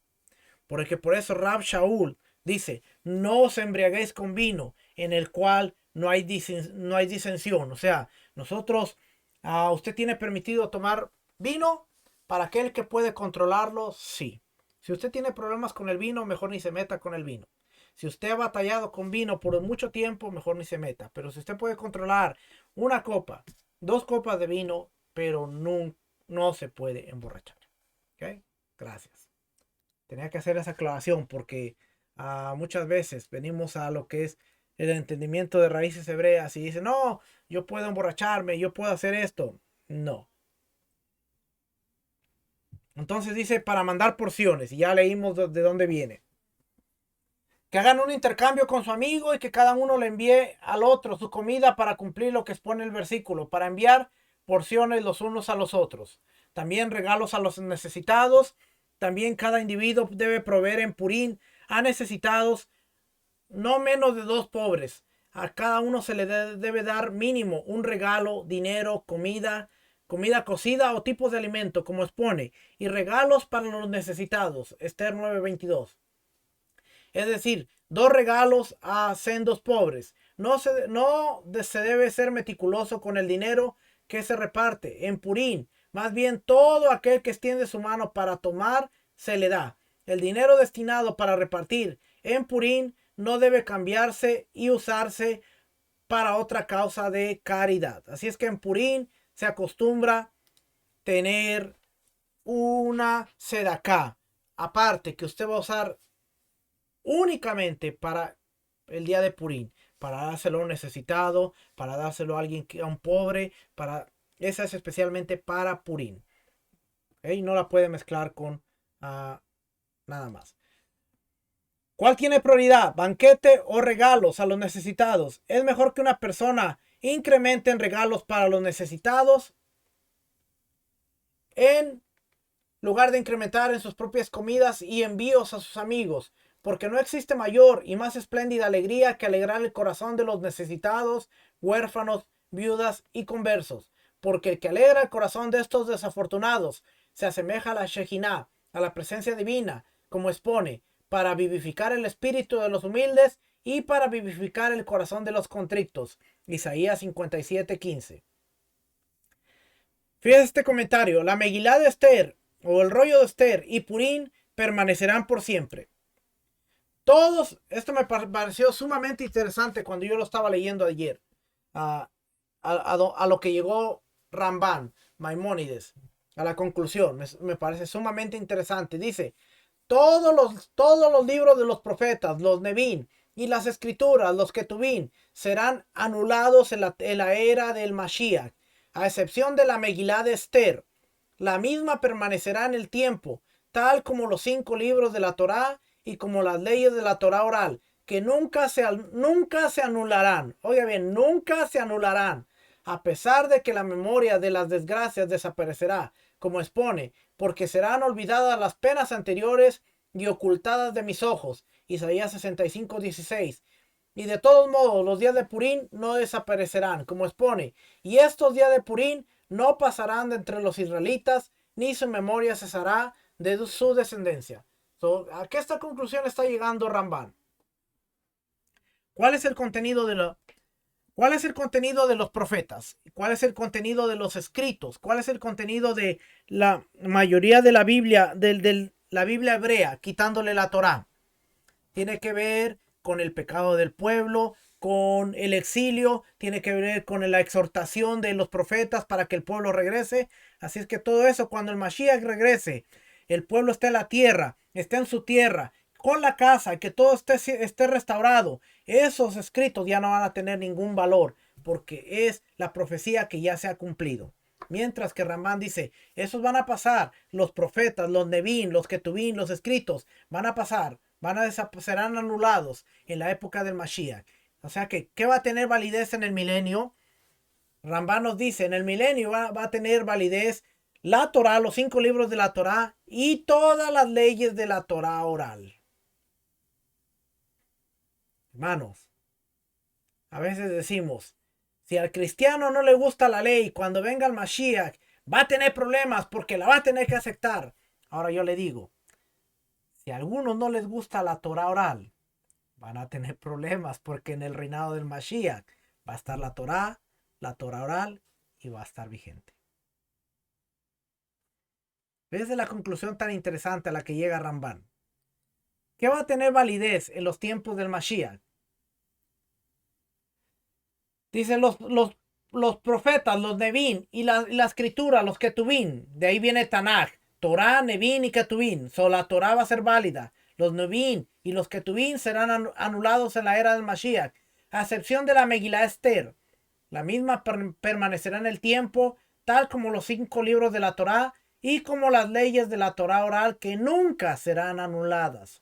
Porque por eso Rab Shaul dice, no os embriaguéis con vino en el cual no hay disensión. O sea, nosotros, usted tiene permitido tomar vino para aquel que puede controlarlo, sí. Si usted tiene problemas con el vino, mejor ni se meta con el vino. Si usted ha batallado con vino por mucho tiempo, mejor ni se meta. Pero si usted puede controlar una copa, 2 copas de vino, pero no se puede emborrachar. ¿Ok? Gracias. Tenía que hacer esa aclaración porque muchas veces venimos a lo que es el entendimiento de raíces hebreas y dice, no, yo puedo emborracharme, yo puedo hacer esto. No. Entonces dice para mandar porciones, y ya leímos de dónde viene. Que hagan un intercambio con su amigo y que cada uno le envíe al otro su comida para cumplir lo que expone el versículo, para enviar porciones los unos a los otros. También regalos a los necesitados. También cada individuo debe proveer en Purín a necesitados no menos de 2 pobres. A cada uno se le debe dar mínimo un regalo, dinero, comida cocida o tipos de alimento, como expone, y regalos para los necesitados. Esther 9:22. Es decir, 2 regalos a sendos pobres. No se debe ser meticuloso con el dinero que se reparte en Purín. Más bien, todo aquel que extiende su mano para tomar, se le da. El dinero destinado para repartir en Purín no debe cambiarse y usarse para otra causa de caridad. Así es que en Purín se acostumbra tener una sedacá aparte que usted va a usar únicamente para el día de Purín, para dárselo a un necesitado, para dárselo a alguien, a un pobre, esa es especialmente para Purín. ¿Okay? No la puede mezclar con nada más. ¿Cuál tiene prioridad? ¿Banquete o regalos a los necesitados? ¿Es mejor que una persona incremente en regalos para los necesitados en lugar de incrementar en sus propias comidas y envíos a sus amigos? Porque no existe mayor y más espléndida alegría que alegrar el corazón de los necesitados, huérfanos, viudas y conversos. Porque el que alegra el corazón de estos desafortunados se asemeja a la Shekinah, a la presencia divina, como expone, para vivificar el espíritu de los humildes y para vivificar el corazón de los contrictos. Isaías 57:15. Fíjese este comentario. La Megilá de Esther o el rollo de Esther y Purín permanecerán por siempre. Todos, esto me pareció sumamente interesante cuando yo lo estaba leyendo ayer, a lo que llegó Rambán, Maimónides, a la conclusión, me parece sumamente interesante. Dice, todos los libros de los profetas, los Nevín y las escrituras, los Ketubín, serán anulados en la era del Mashiach, a excepción de la Megilá de Esther. La misma permanecerá en el tiempo, tal como los 5 libros de la Torá y como las leyes de la Torá oral, que nunca se anularán. Oiga bien, nunca se anularán, a pesar de que la memoria de las desgracias desaparecerá, como expone, porque serán olvidadas las penas anteriores y ocultadas de mis ojos. Isaías 65:16. Y de todos modos, los días de Purín no desaparecerán, como expone, y estos días de Purín no pasarán de entre los israelitas, ni su memoria cesará de su descendencia. ¿A qué esta conclusión está llegando Rambán? ¿Cuál es el contenido de los profetas? ¿Cuál es el contenido de los escritos? ¿Cuál es el contenido de la mayoría de la Biblia, de la Biblia hebrea, quitándole la Torá? Tiene que ver con el pecado del pueblo, con el exilio, tiene que ver con la exhortación de los profetas para que el pueblo regrese. Así es que todo eso, cuando el Mashiach regrese, el pueblo está en la tierra, está en su tierra, con la casa, que todo esté restaurado. Esos escritos ya no van a tener ningún valor, porque es la profecía que ya se ha cumplido. Mientras que Rambán dice, esos van a pasar, los profetas, los Nevín, los Ketubín, los escritos, van a pasar, serán anulados en la época del Mashiach. O sea que, ¿qué va a tener validez en el milenio? Rambán nos dice, en el milenio va a tener validez la Torá, los 5 libros de la Torá y todas las leyes de la Torá oral. Hermanos, a veces decimos, si al cristiano no le gusta la ley, cuando venga el Mashiach, va a tener problemas porque la va a tener que aceptar. Ahora yo le digo, si a algunos no les gusta la Torá oral, van a tener problemas porque en el reinado del Mashiach va a estar la Torá oral y va a estar vigente. Esa es la conclusión tan interesante a la que llega Rambán. ¿Qué va a tener validez en los tiempos del Mashiach? Dice los profetas, los Nevín y la escritura, los Ketubín. De ahí viene Tanaj, Torá, Nevín y Ketubín. La Torá va a ser válida. Los Nevín y los Ketubín serán anulados en la era del Mashiach. a excepción de la Megilá Esther. La misma permanecerá en el tiempo, tal como los 5 libros de la Torá y como las leyes de la Torá oral que nunca serán anuladas.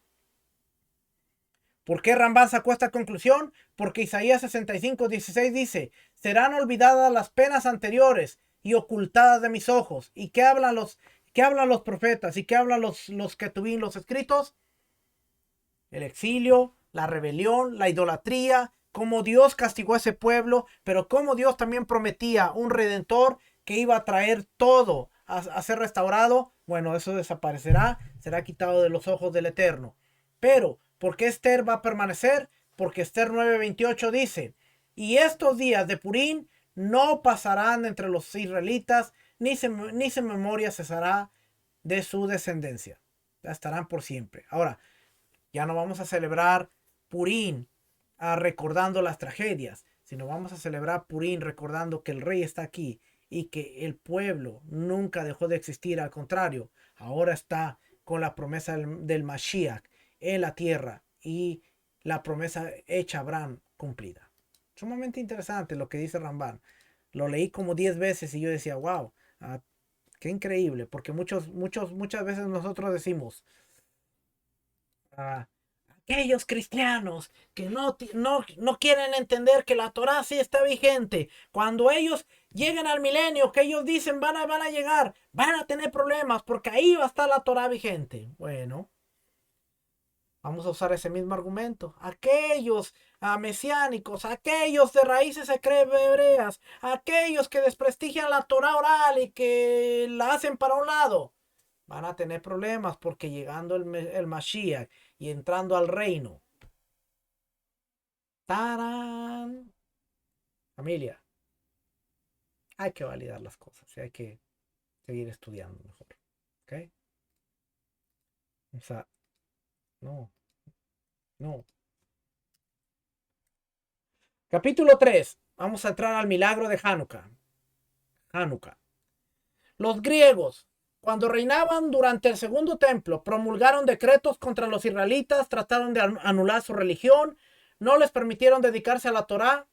¿Por qué Rambán sacó esta conclusión? Porque Isaías 65:16 dice: serán olvidadas las penas anteriores y ocultadas de mis ojos. ¿Y qué hablan los profetas? ¿Y qué hablan los que tuvieron los escritos? El exilio, la rebelión, la idolatría, cómo Dios castigó a ese pueblo, pero cómo Dios también prometía un redentor que iba a traer todo a ser restaurado. Bueno, eso desaparecerá, será quitado de los ojos del Eterno. Pero, ¿por qué Esther va a permanecer? Porque Esther 9:28 dice: y estos días de Purín no pasarán entre los israelitas, ni su memoria cesará de su descendencia. Ya estarán por siempre. Ahora, ya no vamos a celebrar Purín recordando las tragedias, sino vamos a celebrar Purín recordando que el rey está aquí y que el pueblo nunca dejó de existir. Al contrario, ahora está con la promesa del Mashiach en la tierra y la promesa hecha a Abraham cumplida. Sumamente interesante lo que dice Rambán. Lo leí como 10 veces y yo decía, wow, qué increíble, porque muchas veces nosotros decimos, aquellos cristianos que no quieren entender que la Torá sí está vigente. Cuando ellos lleguen al milenio, que ellos dicen van a llegar, van a tener problemas porque ahí va a estar la Torá vigente. Bueno, vamos a usar ese mismo argumento. Aquellos mesiánicos, aquellos de raíces hebreas, aquellos que desprestigian la Torá oral y que la hacen para un lado, van a tener problemas porque llegando el Mashiach y entrando al reino. ¡Tarán! Familia, hay que validar las cosas y hay que seguir estudiando mejor. ¿Ok? O sea, no, no. Capítulo 3. Vamos a entrar al milagro de Hanukkah. Hanukkah. Los griegos, cuando reinaban durante el segundo templo, promulgaron decretos contra los israelitas, trataron de anular su religión, no les permitieron dedicarse a la Torá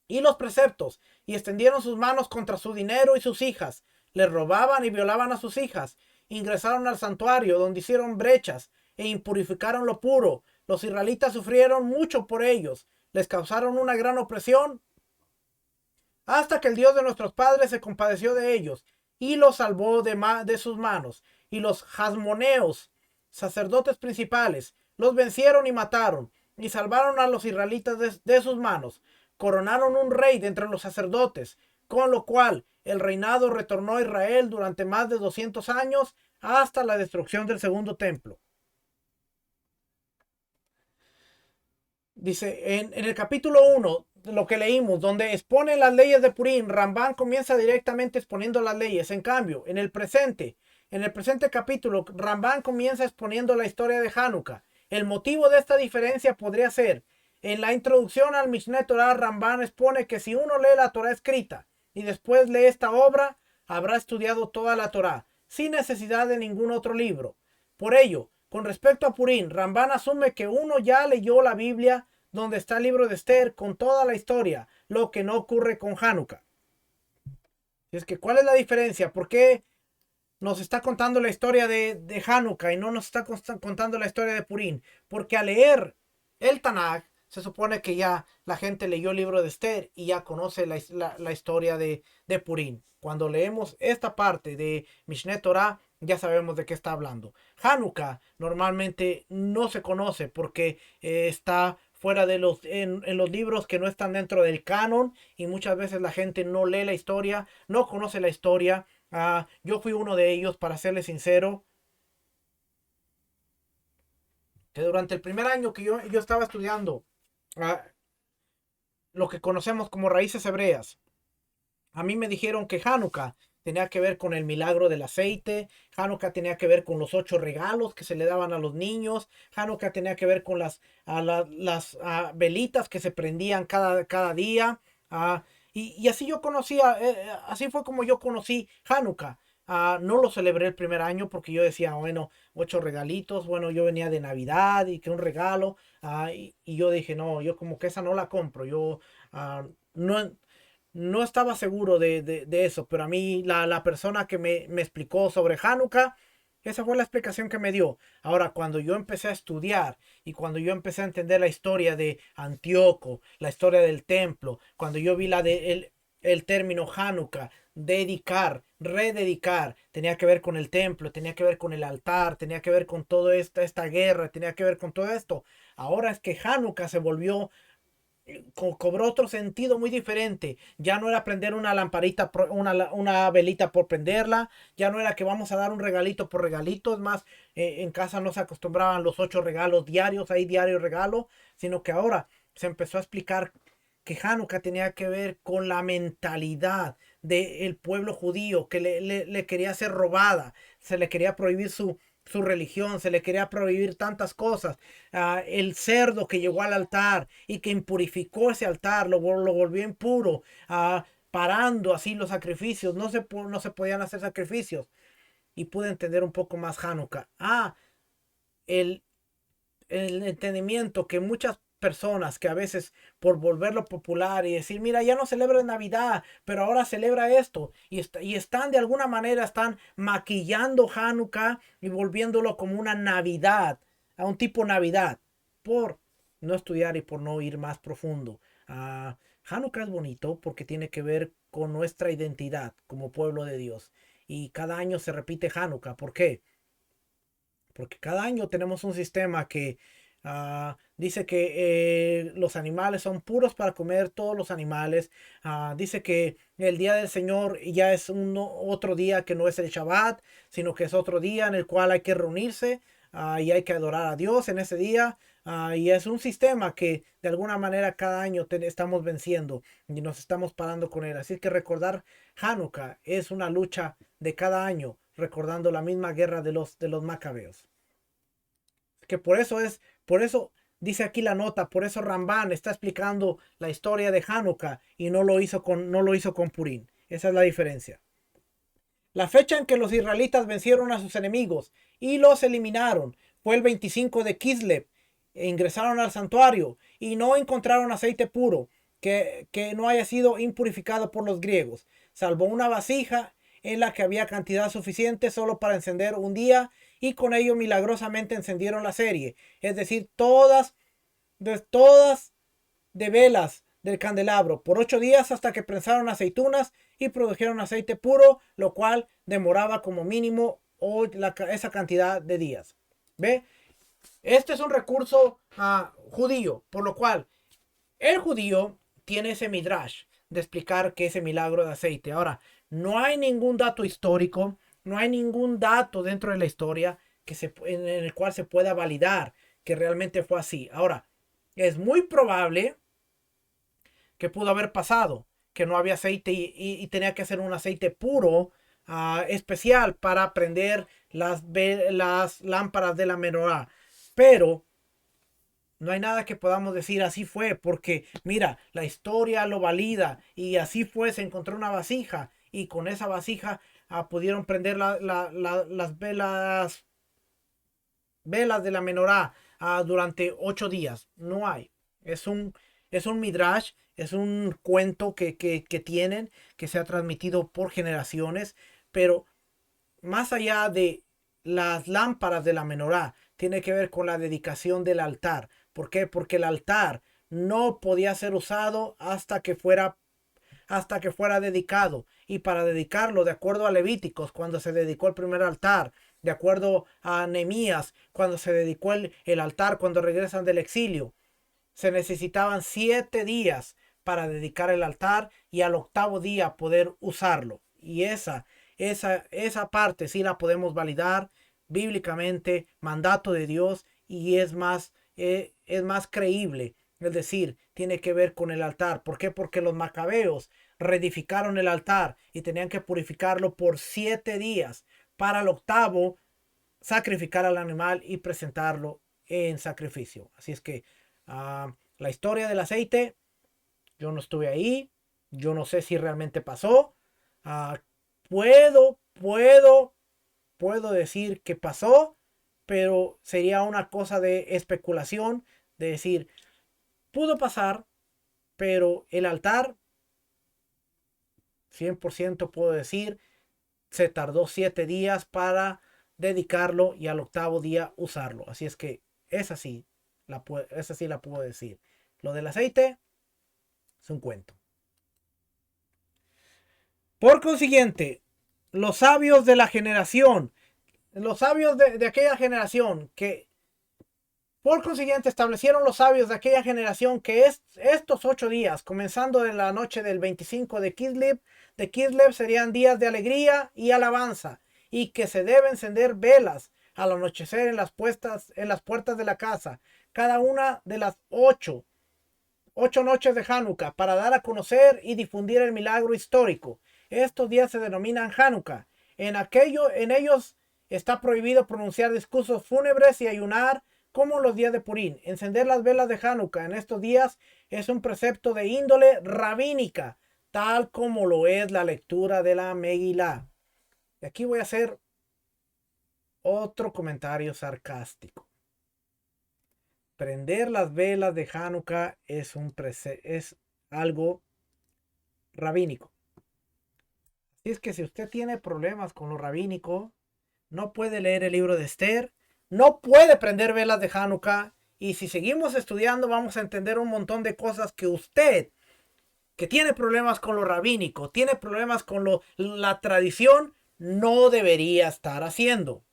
y los preceptos, y extendieron sus manos contra su dinero y sus hijas. Les robaban y violaban a sus hijas. Ingresaron al santuario, donde hicieron brechas e impurificaron lo puro. Los israelitas sufrieron mucho por ellos. Les causaron una gran opresión, hasta que el Dios de nuestros padres se compadeció de ellos y los salvó de sus manos. Y los jasmoneos, sacerdotes principales, los vencieron y mataron, y salvaron a los israelitas de sus manos. Coronaron un rey de entre los sacerdotes, con lo cual el reinado retornó a Israel durante más de 200 años, hasta la destrucción del segundo templo. Dice, en el capítulo 1, lo que leímos, donde expone las leyes de Purim, Rambán comienza directamente exponiendo las leyes. En cambio, en el presente capítulo, Rambán comienza exponiendo la historia de Hanukkah. El motivo de esta diferencia podría ser: en la introducción al Mishneh Torah, Rambán expone que si uno lee la Torah escrita y después lee esta obra, habrá estudiado toda la Torah, sin necesidad de ningún otro libro. Por ello, con respecto a Purim, Rambán asume que uno ya leyó la Biblia, donde está el libro de Esther con toda la historia, lo que no ocurre con Hanukkah. Es que, ¿cuál es la diferencia? ¿Por qué nos está contando la historia de Hanukkah y no nos está contando la historia de Purim? Porque al leer el Tanakh, se supone que ya la gente leyó el libro de Esther y ya conoce la historia de Purim. Cuando leemos esta parte de Mishneh Torah, ya sabemos de qué está hablando. Hanukkah normalmente no se conoce porque está fuera de en los libros que no están dentro del canon, y muchas veces la gente no lee la historia, no conoce la historia. Yo fui uno de ellos, para serles sincero, que durante el primer año que yo estaba estudiando lo que conocemos como raíces hebreas, a mí me dijeron que Hanukkah tenía que ver con el milagro del aceite, Hanukkah tenía que ver con los 8 regalos que se le daban a los niños, Hanukkah tenía que ver con las velitas que se prendían cada día, y así yo conocía, así fue como yo conocí Hanukkah. no lo celebré el primer año porque yo decía, bueno, 8 regalitos, bueno, yo venía de Navidad y que un regalo, y yo dije, no, yo como que esa no la compro, yo no, no estaba seguro de eso, pero a mí la persona que me explicó sobre Hanukkah, esa fue la explicación que me dio. Ahora, cuando yo empecé a estudiar y cuando yo empecé a entender la historia de Antíoco, la historia del templo, cuando yo vi el término Hanukkah, dedicar, rededicar, tenía que ver con el templo, tenía que ver con el altar, tenía que ver con toda esta guerra, tenía que ver con todo esto. Ahora es que Hanukkah se volvió cobró otro sentido muy diferente. Ya no era prender una lamparita, una velita por prenderla. Ya no era que vamos a dar un regalito por regalito. Es más, en casa no se acostumbraban los 8 regalos diarios, ahí diario regalo, sino que ahora se empezó a explicar que Hanukkah tenía que ver con la mentalidad del pueblo judío, que le quería ser robada, se le quería prohibir su religión, se le quería prohibir tantas cosas. El cerdo que llegó al altar y que impurificó ese altar, lo volvió impuro, parando así los sacrificios, no se podían hacer sacrificios. Y pude entender un poco más Hanukkah. El, el entendimiento que muchas personas que a veces por volverlo popular y decir, mira, ya no celebra Navidad, pero ahora celebra esto, y están de alguna manera, están maquillando Hanukkah y volviéndolo como una Navidad, a un tipo Navidad, por no estudiar y por no ir más profundo. Hanukkah es bonito porque tiene que ver con nuestra identidad como pueblo de Dios. Y cada año se repite Hanukkah. ¿Por qué? Porque cada año tenemos un sistema que dice que los animales son puros para comer todos los animales. Dice que el día del Señor ya es otro día que no es el Shabbat, sino que es otro día en el cual hay que reunirse y hay que adorar a Dios en ese día. Y es un sistema que de alguna manera cada año estamos venciendo y nos estamos parando con él. Así que recordar Hanukkah es una lucha de cada año, recordando la misma guerra de los macabeos. Que por eso dice aquí la nota, por eso Ramban está explicando la historia de Hanukkah y no lo hizo con Purim. Esa es la diferencia. La fecha en que los israelitas vencieron a sus enemigos y los eliminaron fue el 25 de Kislev. Ingresaron al santuario y no encontraron aceite puro que no haya sido impurificado por los griegos, salvo una vasija en la que había cantidad suficiente solo para encender un día, y con ello milagrosamente encendieron la serie, es decir, todas de velas del candelabro por 8 días, hasta que prensaron aceitunas y produjeron aceite puro, lo cual demoraba como mínimo esa cantidad de días. ¿Ve? Este es un recurso judío, por lo cual el judío tiene ese midrash de explicar que ese milagro de aceite. Ahora, no hay ningún dato histórico, no hay ningún dato dentro de la historia en el cual se pueda validar que realmente fue así. Ahora, es muy probable que pudo haber pasado, que no había aceite y tenía que hacer un aceite puro, especial para prender las lámparas de la menorá. Pero no hay nada que podamos decir así fue, porque mira, la historia lo valida y así fue, se encontró una vasija y con esa vasija pudieron prender las velas de la menorá durante 8 días. No hay. Es un midrash, es un cuento que tienen, que se ha transmitido por generaciones, pero más allá de las lámparas de la menorá, tiene que ver con la dedicación del altar. ¿Por qué? Porque el altar no podía ser usado hasta que fuera dedicado. Y para dedicarlo, de acuerdo a Levíticos, cuando se dedicó el primer altar, de acuerdo a Nehemías, cuando se dedicó el altar, cuando regresan del exilio, se necesitaban 7 días para dedicar el altar y al octavo día poder usarlo. Y esa parte sí la podemos validar bíblicamente, mandato de Dios, y es más creíble. Es decir, tiene que ver con el altar. ¿Por qué? Porque los macabeos reedificaron el altar y tenían que purificarlo por 7 días para el octavo sacrificar al animal y presentarlo en sacrificio. Así es que la historia del aceite, yo no estuve ahí, yo no sé si realmente pasó. Ah, puedo puedo decir que pasó, pero sería una cosa de especulación, de decir, pudo pasar, pero el altar, 100% puedo decir, se tardó 7 días para dedicarlo y al octavo día usarlo. Así es que esa sí esa sí la puedo decir. Lo del aceite es un cuento. Por consiguiente, los sabios de la generación, los sabios de aquella generación que por consiguiente establecieron los sabios de aquella generación que estos 8 días, comenzando de la noche del 25 de Kislev, serían días de alegría y alabanza, y que se debe encender velas al anochecer en las puertas de la casa, cada una de las ocho noches de Hanukkah, para dar a conocer y difundir el milagro histórico. Estos días se denominan Hanukkah. En ellos está prohibido pronunciar discursos fúnebres y ayunar como los días de Purim. Encender las velas de Hanukkah en estos días es un precepto de índole rabínica, tal como lo es la lectura de la Megilá. Y aquí voy a hacer otro comentario sarcástico. Prender las velas de Hanukkah es algo rabínico. Así es que si usted tiene problemas con lo rabínico, no puede leer el libro de Esther, no puede prender velas de Hanukkah, y si seguimos estudiando vamos a entender un montón de cosas que usted, que tiene problemas con lo rabínico, tiene problemas con la tradición, no debería estar haciendo.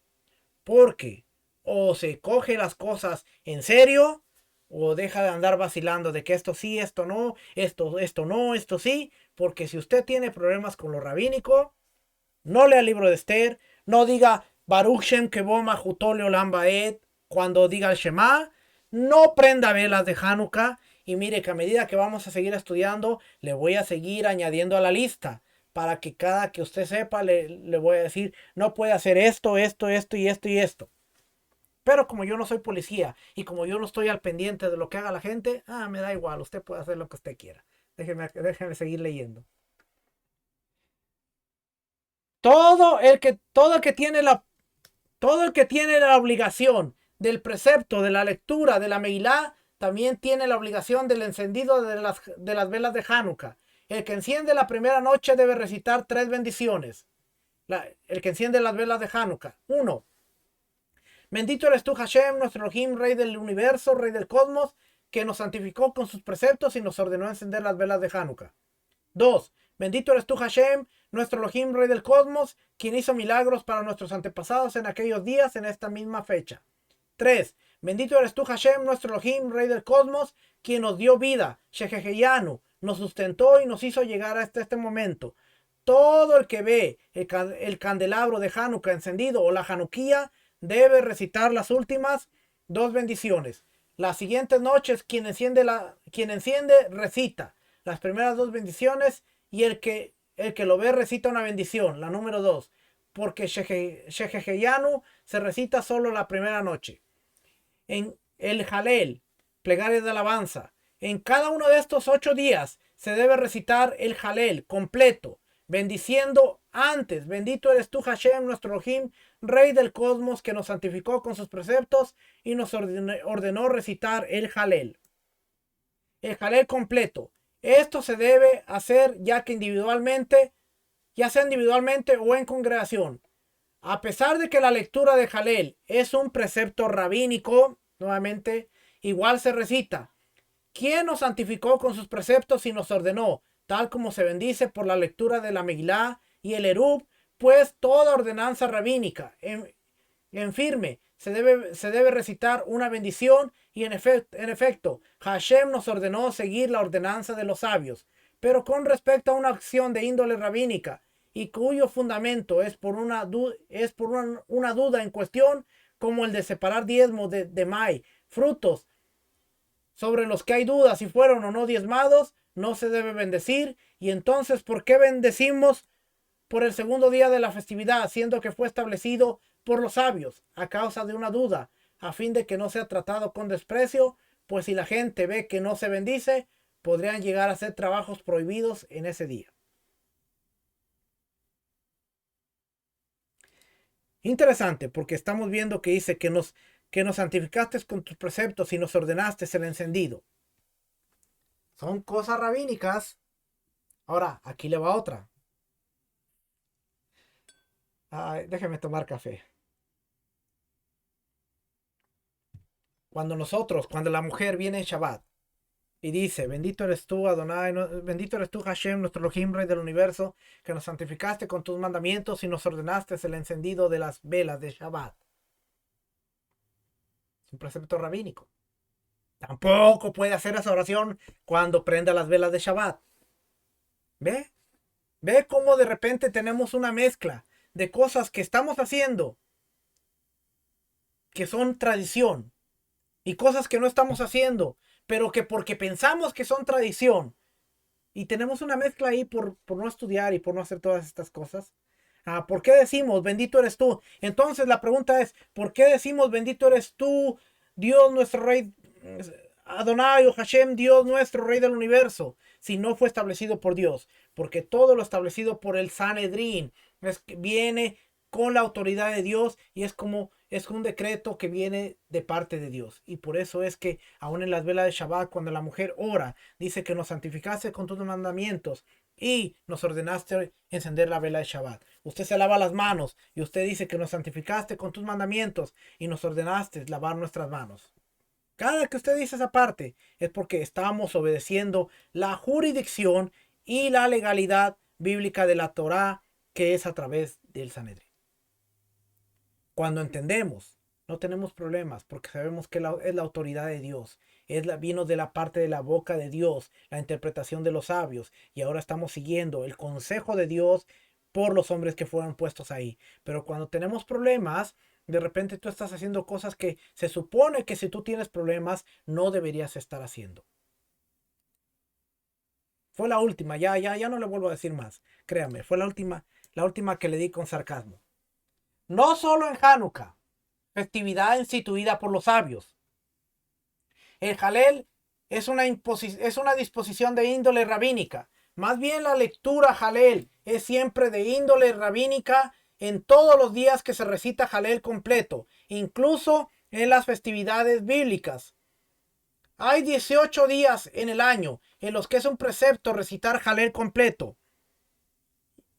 Porque o se coge las cosas en serio, o deja de andar vacilando de que esto sí, esto no, esto no, esto sí. Porque si usted tiene problemas con lo rabínico, no lea el libro de Esther, no diga Baruch Shem Kevod Mahutó Leolam Vaed cuando diga el Shema, no prenda velas de Hanukkah. Y mire que a medida que vamos a seguir estudiando, le voy a seguir añadiendo a la lista, para que cada que usted sepa, le voy a decir, no puede hacer esto, esto, esto y esto y esto. Pero como yo no soy policía y como yo no estoy al pendiente de lo que haga la gente, me da igual, usted puede hacer lo que usted quiera. Déjeme seguir leyendo. Todo el que tiene la obligación del precepto, de la lectura, de la Meilá, también tiene la obligación del encendido de las velas de Hanukkah. El que enciende la primera noche debe recitar 3 bendiciones. El que enciende las velas de Hanukkah. 1. Bendito eres tú, Hashem, nuestro Elohim, Rey del universo, Rey del cosmos, que nos santificó con sus preceptos y nos ordenó encender las velas de Hanukkah. 2. Bendito eres tú, Hashem, nuestro Elohim, Rey del cosmos, quien hizo milagros para nuestros antepasados en aquellos días, en esta misma fecha. 3. Bendito eres tú, Hashem, nuestro Elohim, Rey del cosmos, quien nos dio vida, Sheheheyanu, nos sustentó y nos hizo llegar hasta este momento. Todo el que ve el candelabro de Hanukkah encendido o la Hanukkía debe recitar las últimas 2 bendiciones. Las siguientes noches, quien enciende, recita las primeras 2 bendiciones, y el que lo ve recita una bendición, la número 2, porque Sheheheyanu se recita solo la primera noche. En el Halel, plegaria de alabanza, en cada uno de estos 8 días se debe recitar el Halel completo, bendiciendo antes: bendito eres tú, Hashem, nuestro Elohim, Rey del cosmos, que nos santificó con sus preceptos y nos ordenó recitar el Halel. El Halel completo. Esto se debe hacer ya sea individualmente o en congregación. A pesar de que la lectura de Halel es un precepto rabínico, nuevamente, igual se recita: ¿quién nos santificó con sus preceptos y nos ordenó? Tal como se bendice por la lectura de la Megilá y el Erub, pues toda ordenanza rabínica en firme se debe recitar una bendición, y en efecto, Hashem nos ordenó seguir la ordenanza de los sabios. Pero con respecto a una acción de índole rabínica y cuyo fundamento es por una duda en cuestión, como el de separar diezmos de maíz, frutos sobre los que hay dudas si fueron o no diezmados, no se debe bendecir. Y entonces, ¿por qué bendecimos por el segundo día de la festividad, siendo que fue establecido por los sabios a causa de una duda, a fin de que no sea tratado con desprecio? Pues si la gente ve que no se bendice, podrían llegar a ser trabajos prohibidos en ese día. Interesante, porque estamos viendo que dice que nos santificaste con tus preceptos y nos ordenaste el encendido. Son cosas rabínicas. Ahora, aquí le va otra. Ay, déjeme tomar café. Cuando la mujer viene en Shabbat y dice, bendito eres tú, Adonai, bendito eres tú, Hashem, nuestro Elohim, Rey del universo, que nos santificaste con tus mandamientos y nos ordenaste el encendido de las velas de Shabbat. Es un precepto rabínico. Tampoco puede hacer esa oración cuando prenda las velas de Shabbat. ¿Ve? ¿Ve cómo de repente tenemos una mezcla de cosas que estamos haciendo que son tradición y cosas que no estamos haciendo, pero que porque pensamos que son tradición y tenemos una mezcla ahí por no estudiar y por no hacer todas estas cosas? ¿Por qué decimos bendito eres tú? Entonces la pregunta es, ¿por qué decimos bendito eres tú, Dios nuestro Rey, Adonai o Hashem, Dios nuestro Rey del universo, si no fue establecido por Dios? Porque todo lo establecido por el Sanedrín viene con la autoridad de Dios y es un decreto que viene de parte de Dios. Y por eso es que aún en las velas de Shabbat, cuando la mujer ora, dice que nos santificaste con tus mandamientos y nos ordenaste encender la vela de Shabbat. Usted se lava las manos y usted dice que nos santificaste con tus mandamientos y nos ordenaste lavar nuestras manos. Cada que usted dice esa parte es porque estamos obedeciendo la jurisdicción y la legalidad bíblica de la Torá, que es a través del Sanedrín. Cuando entendemos, no tenemos problemas porque sabemos que es la autoridad de Dios. Vino de la parte de la boca de Dios, la interpretación de los sabios. Y ahora estamos siguiendo el consejo de Dios por los hombres que fueron puestos ahí. Pero cuando tenemos problemas, de repente tú estás haciendo cosas que se supone que si tú tienes problemas no deberías estar haciendo. Fue la última, ya no le vuelvo a decir más. Créame, fue la última que le di con sarcasmo. No solo en Hanukkah, festividad instituida por los sabios. El Jalel es una disposición de índole rabínica. Más bien la lectura Jalel es siempre de índole rabínica en todos los días que se recita Jalel completo, incluso en las festividades bíblicas. Hay 18 días en el año en los que es un precepto recitar Jalel completo.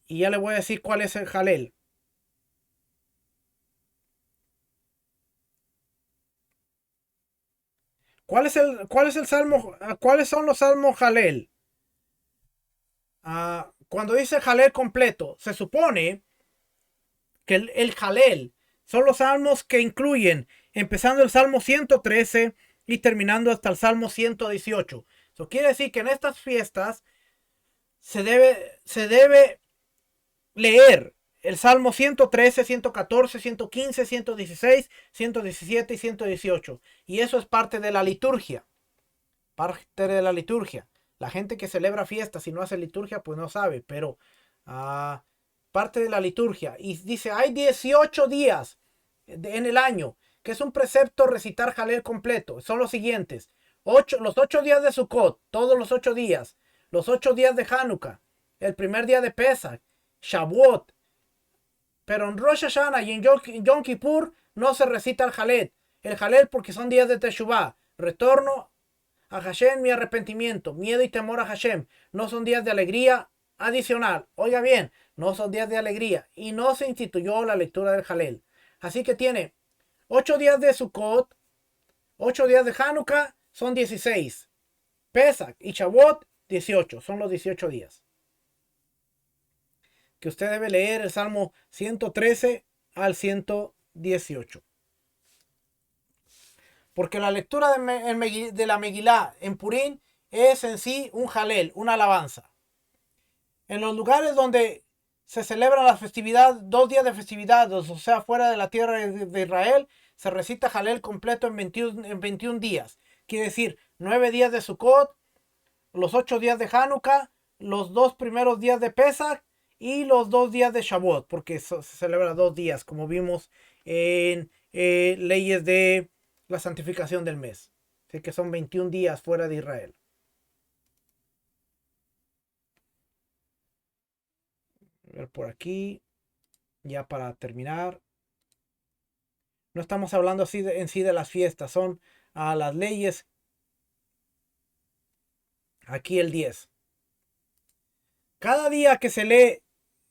Y ya le voy a decir cuál es el Jalel. ¿Cuál es el salmo? ¿Cuáles son los salmos Jalel? Cuando dice Jalel completo, se supone que el Jalel son los salmos que incluyen, empezando el Salmo 113 y terminando hasta el Salmo 118. Eso quiere decir que en estas fiestas se debe leer el Salmo 113, 114, 115, 116, 117 y 118. Y eso es parte de la liturgia. Parte de la liturgia. La gente que celebra fiestas y no hace liturgia, pues no sabe, pero parte de la liturgia. Y dice, hay 18 días en el año, que es un precepto recitar Jalel completo. Son los siguientes. Los 8 días de Sukkot, todos los 8 días. Los 8 días de Hanukkah, el primer día de Pesach, Shavuot. Pero en Rosh Hashanah y en Yom Kippur no se recita el Jalel. El Jalel porque son días de Teshuvah. Retorno a Hashem, mi arrepentimiento, miedo y temor a Hashem. No son días de alegría adicional. Oiga bien, no son días de alegría. Y no se instituyó la lectura del Jalel. Así que tiene 8 días de Sukkot, 8 días de Hanukkah, son 16. Pesach y Shavuot, 18. Son los 18 días. Que usted debe leer el Salmo 113 al 118. Porque la lectura de la Megilá en Purín es en sí un jalel, una alabanza. En los lugares donde se celebran las festividades, 2 días de festividad, o sea, fuera de la tierra de Israel, se recita jalel completo en 21 días. Quiere decir, 9 días de Sukkot, los 8 días de Hanukkah, los 2 primeros días de Pesach y los 2 días de Shavuot, porque se celebra 2 días, como vimos en leyes de la santificación del mes. Así que son 21 días fuera de Israel. A ver por aquí, ya para terminar. No estamos hablando así en sí de las fiestas, son las leyes. Aquí el 10. Cada día que se lee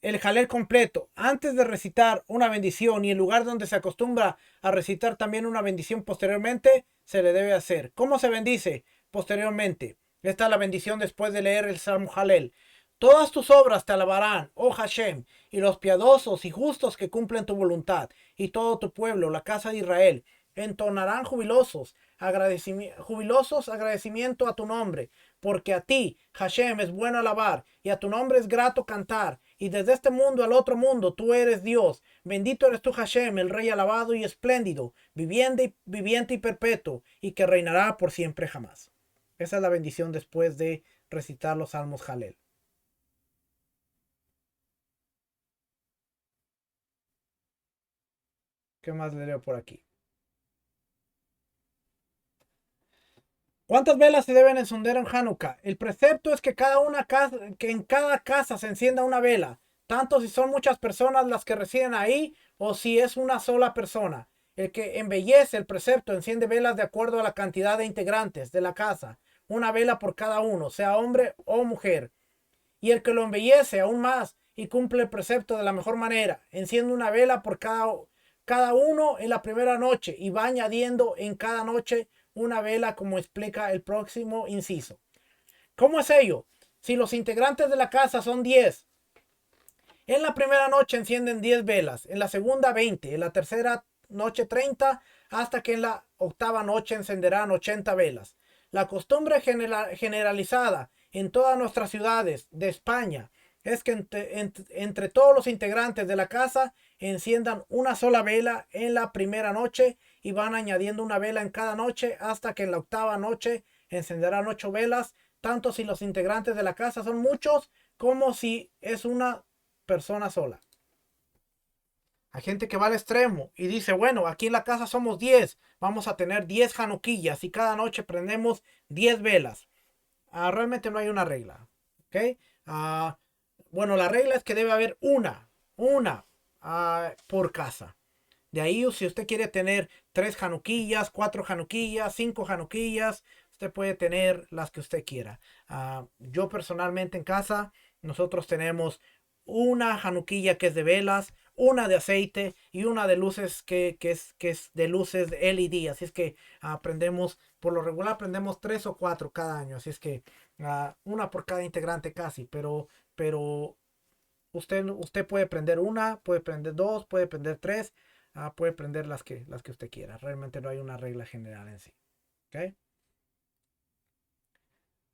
el jalel completo, antes de recitar una bendición y el lugar donde se acostumbra a recitar también una bendición posteriormente, se le debe hacer. ¿Cómo se bendice posteriormente? Esta es la bendición después de leer el Salmo Jalel. Todas tus obras te alabarán, oh Hashem, y los piadosos y justos que cumplen tu voluntad, y todo tu pueblo, la casa de Israel, entonarán jubilosos agradecimiento a tu nombre, porque a ti, Hashem, es bueno alabar, y a tu nombre es grato cantar, y desde este mundo al otro mundo tú eres Dios. Bendito eres tú, Hashem, el Rey alabado y espléndido, viviente y perpetuo, y que reinará por siempre jamás. Esa es la bendición después de recitar los salmos Jalel. ¿Qué más le leo por aquí? ¿Cuántas velas se deben encender en Hanukkah? El precepto es que en cada casa se encienda una vela, tanto si son muchas personas las que residen ahí o si es una sola persona. El que embellece el precepto enciende velas de acuerdo a la cantidad de integrantes de la casa, una vela por cada uno, sea hombre o mujer. Y el que lo embellece aún más y cumple el precepto de la mejor manera, enciende una vela por cada uno en la primera noche y va añadiendo en cada noche una vela, como explica el próximo inciso. ¿Cómo es ello? Si los integrantes de la casa son 10, en la primera noche encienden 10 velas, en la segunda 20, en la tercera noche 30, hasta que en la octava noche encenderán 80 velas. La costumbre generalizada en todas nuestras ciudades de España es que entre todos los integrantes de la casa enciendan una sola vela en la primera noche y van añadiendo una vela en cada noche hasta que en la octava noche encenderán 8 velas, tanto si los integrantes de la casa son muchos como si es una persona sola. Hay gente que va al extremo y dice, bueno, aquí en la casa somos 10, vamos a tener 10 januquillas y cada noche prendemos 10 velas. Realmente no hay una regla. ¿Ok? Ah, bueno, la regla es que debe haber una por casa. De ahí, si usted quiere tener 3 januquillas, 4 januquillas, 5 januquillas, usted puede tener las que usted quiera. Yo personalmente en casa, nosotros tenemos una januquilla que es de velas, una de aceite y una de luces que es de luces LED. Así es que aprendemos, por lo regular aprendemos 3 o 4 cada año. Así es que una por cada integrante casi, pero usted puede prender una, puede prender dos, puede prender tres, puede prender las que usted quiera. Realmente no hay una regla general en sí. ¿Ok?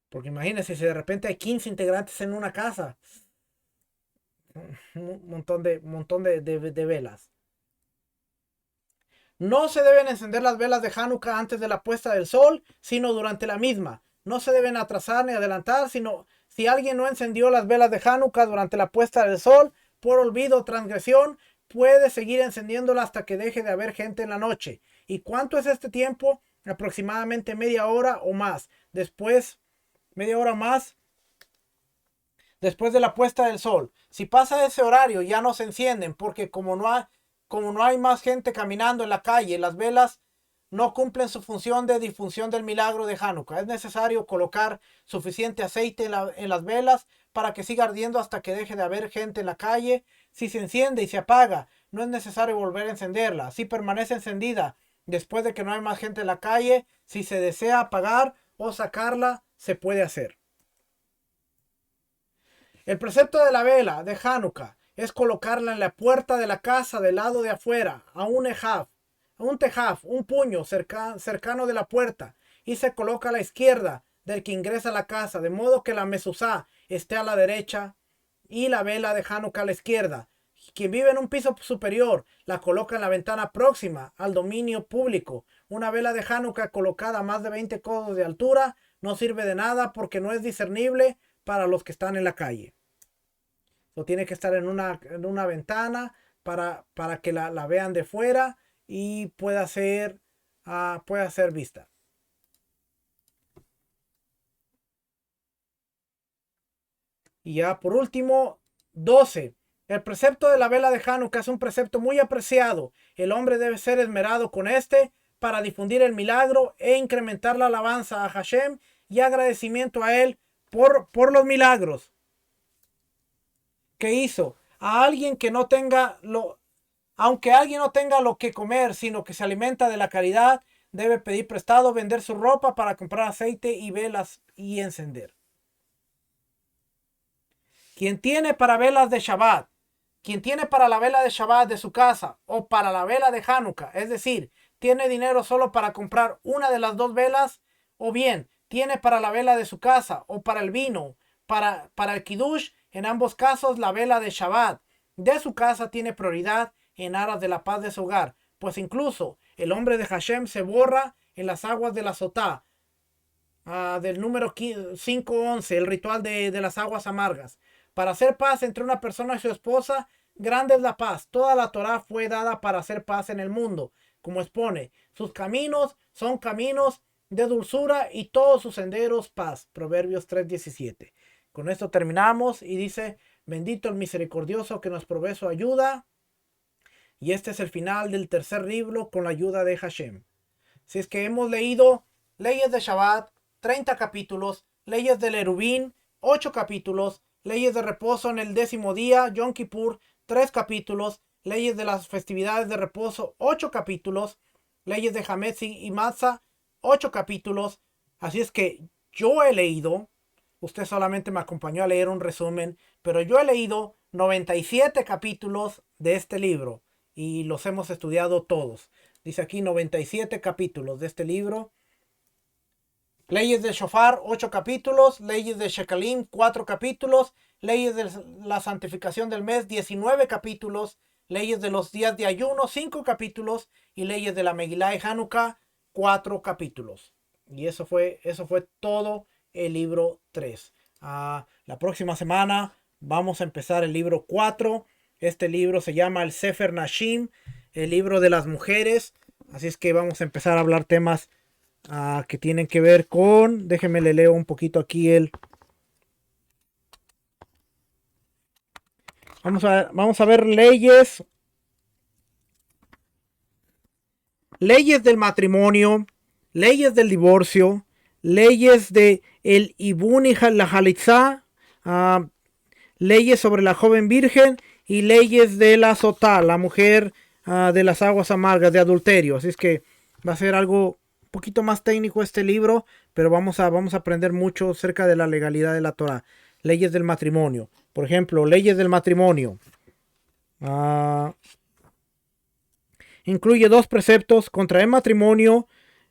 Porque imagínese si de repente hay 15 integrantes en una casa, un montón de velas. No se deben encender las velas de Hanukkah antes de la puesta del sol, sino durante la misma. No se deben atrasar ni adelantar, sino si alguien no encendió las velas de Hanukkah durante la puesta del sol, por olvido o transgresión, puede seguir encendiéndola hasta que deje de haber gente en la noche. ¿Y cuánto es este tiempo? Aproximadamente media hora o más. Después, media hora más después de la puesta del sol. Si pasa ese horario, ya no se encienden, porque como no hay más gente caminando en la calle, las velas no cumplen su función de difusión del milagro de Hanukkah. Es necesario colocar suficiente aceite en las velas para que siga ardiendo hasta que deje de haber gente en la calle. Si se enciende y se apaga, no es necesario volver a encenderla. Si permanece encendida después de que no hay más gente en la calle, si se desea apagar o sacarla, se puede hacer. El precepto de la vela de Hanukkah es colocarla en la puerta de la casa del lado de afuera, a un tejaf, un puño cercano de la puerta, y se coloca a la izquierda del que ingresa a la casa, de modo que la mezuzá esté a la derecha y la vela de Hanukkah a la izquierda. Quien vive en un piso superior la coloca en la ventana próxima al dominio público. Una vela de Hanukkah colocada a más de 20 codos de altura no sirve de nada porque no es discernible para los que están en la calle. O tiene que estar en una ventana para que la vean de fuera y pueda ser vista. Y ya por último, 12. El precepto de la vela de Hanukkah es un precepto muy apreciado. El hombre debe ser esmerado con este para difundir el milagro e incrementar la alabanza a Hashem y agradecimiento a él por los milagros que hizo. A alguien que no tenga aunque alguien no tenga lo que comer, sino que se alimenta de la caridad, debe pedir prestado, vender su ropa para comprar aceite y velas y encender. Quien tiene para velas de Shabbat, quien tiene para la vela de Shabbat de su casa o para la vela de Hanukkah, es decir, tiene dinero solo para comprar una de las dos velas, o bien tiene para la vela de su casa o para el vino, para el Kiddush, en ambos casos la vela de Shabbat de su casa tiene prioridad en aras de la paz de su hogar, pues incluso el hombre de Hashem se borra en las aguas de la Sotá, del número 5:11, el ritual de las aguas amargas. Para hacer paz entre una persona y su esposa, grande es la paz. Toda la Torá fue dada para hacer paz en el mundo. Como expone, sus caminos son caminos de dulzura y todos sus senderos paz. Proverbios 3:17. Con esto terminamos y dice, bendito el misericordioso que nos provee su ayuda. Y este es el final del tercer libro con la ayuda de Hashem. Si es que hemos leído leyes de Shabbat, 30 capítulos, leyes del Erubín, 8 capítulos, leyes de reposo en el 10º día, Yom Kippur, 3 capítulos, leyes de las festividades de reposo, 8 capítulos, leyes de Hametz y Matzah, 8 capítulos. Así es que yo he leído, usted solamente me acompañó a leer un resumen, pero yo he leído 97 capítulos de este libro y los hemos estudiado todos. Dice aquí 97 capítulos de este libro. Leyes de Shofar, 8 capítulos. Leyes de Shekalim, 4 capítulos. Leyes de la santificación del mes, 19 capítulos. Leyes de los días de ayuno, 5 capítulos. Y leyes de la Megilá y Hanukkah, 4 capítulos. Y eso fue todo el libro 3. La próxima semana vamos a empezar el libro 4. Este libro se llama el Sefer Nashim, el libro de las mujeres. Así es que vamos a empezar a hablar temas que tienen que ver con... Déjenme le leo un poquito aquí Vamos a ver leyes. Leyes del matrimonio, leyes del divorcio, leyes de el Ibun y la Halitzá, leyes sobre la joven virgen y leyes de la Sotá, la mujer de las aguas amargas, de adulterio. Así es que va a ser algo un poquito más técnico este libro, pero vamos a aprender mucho acerca de la legalidad de la Torá. Leyes del matrimonio. Por ejemplo, leyes del matrimonio. Incluye 2 preceptos: contraer matrimonio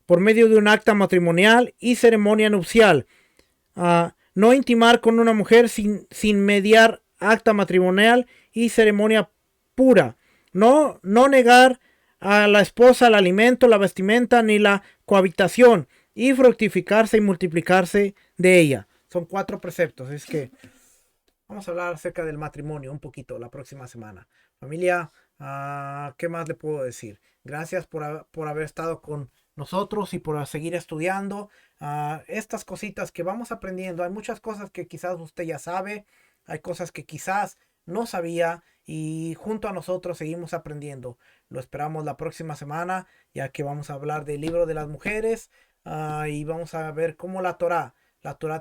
por medio de un acta matrimonial y ceremonia nupcial. No intimar con una mujer sin mediar acta matrimonial y ceremonia pura. No negar a la esposa el alimento, la vestimenta ni la cohabitación, y fructificarse y multiplicarse de ella. Son 4 preceptos. Es que vamos a hablar acerca del matrimonio un poquito la próxima semana. Familia, ¿qué más le puedo decir? Gracias por haber estado con nosotros y por seguir estudiando estas cositas que vamos aprendiendo. Hay muchas cosas que quizás usted ya sabe, hay cosas que quizás no sabía, y junto a nosotros seguimos aprendiendo. Lo esperamos la próxima semana, ya que vamos a hablar del libro de las mujeres y vamos a ver cómo la Torá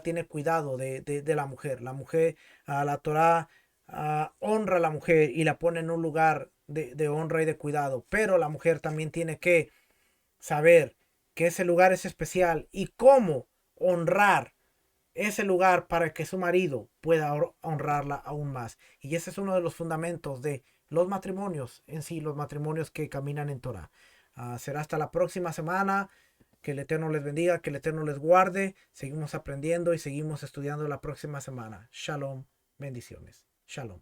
tiene cuidado de la mujer. La mujer, la Torá honra a la mujer y la pone en un lugar de honra y de cuidado, pero la mujer también tiene que saber que ese lugar es especial y cómo honrar ese lugar para que su marido pueda honrarla aún más. Y ese es uno de los fundamentos de los matrimonios en sí, los matrimonios que caminan en Torah. Será hasta la próxima semana. Que el Eterno les bendiga, que el Eterno les guarde. Seguimos aprendiendo y seguimos estudiando la próxima semana. Shalom, bendiciones. Shalom.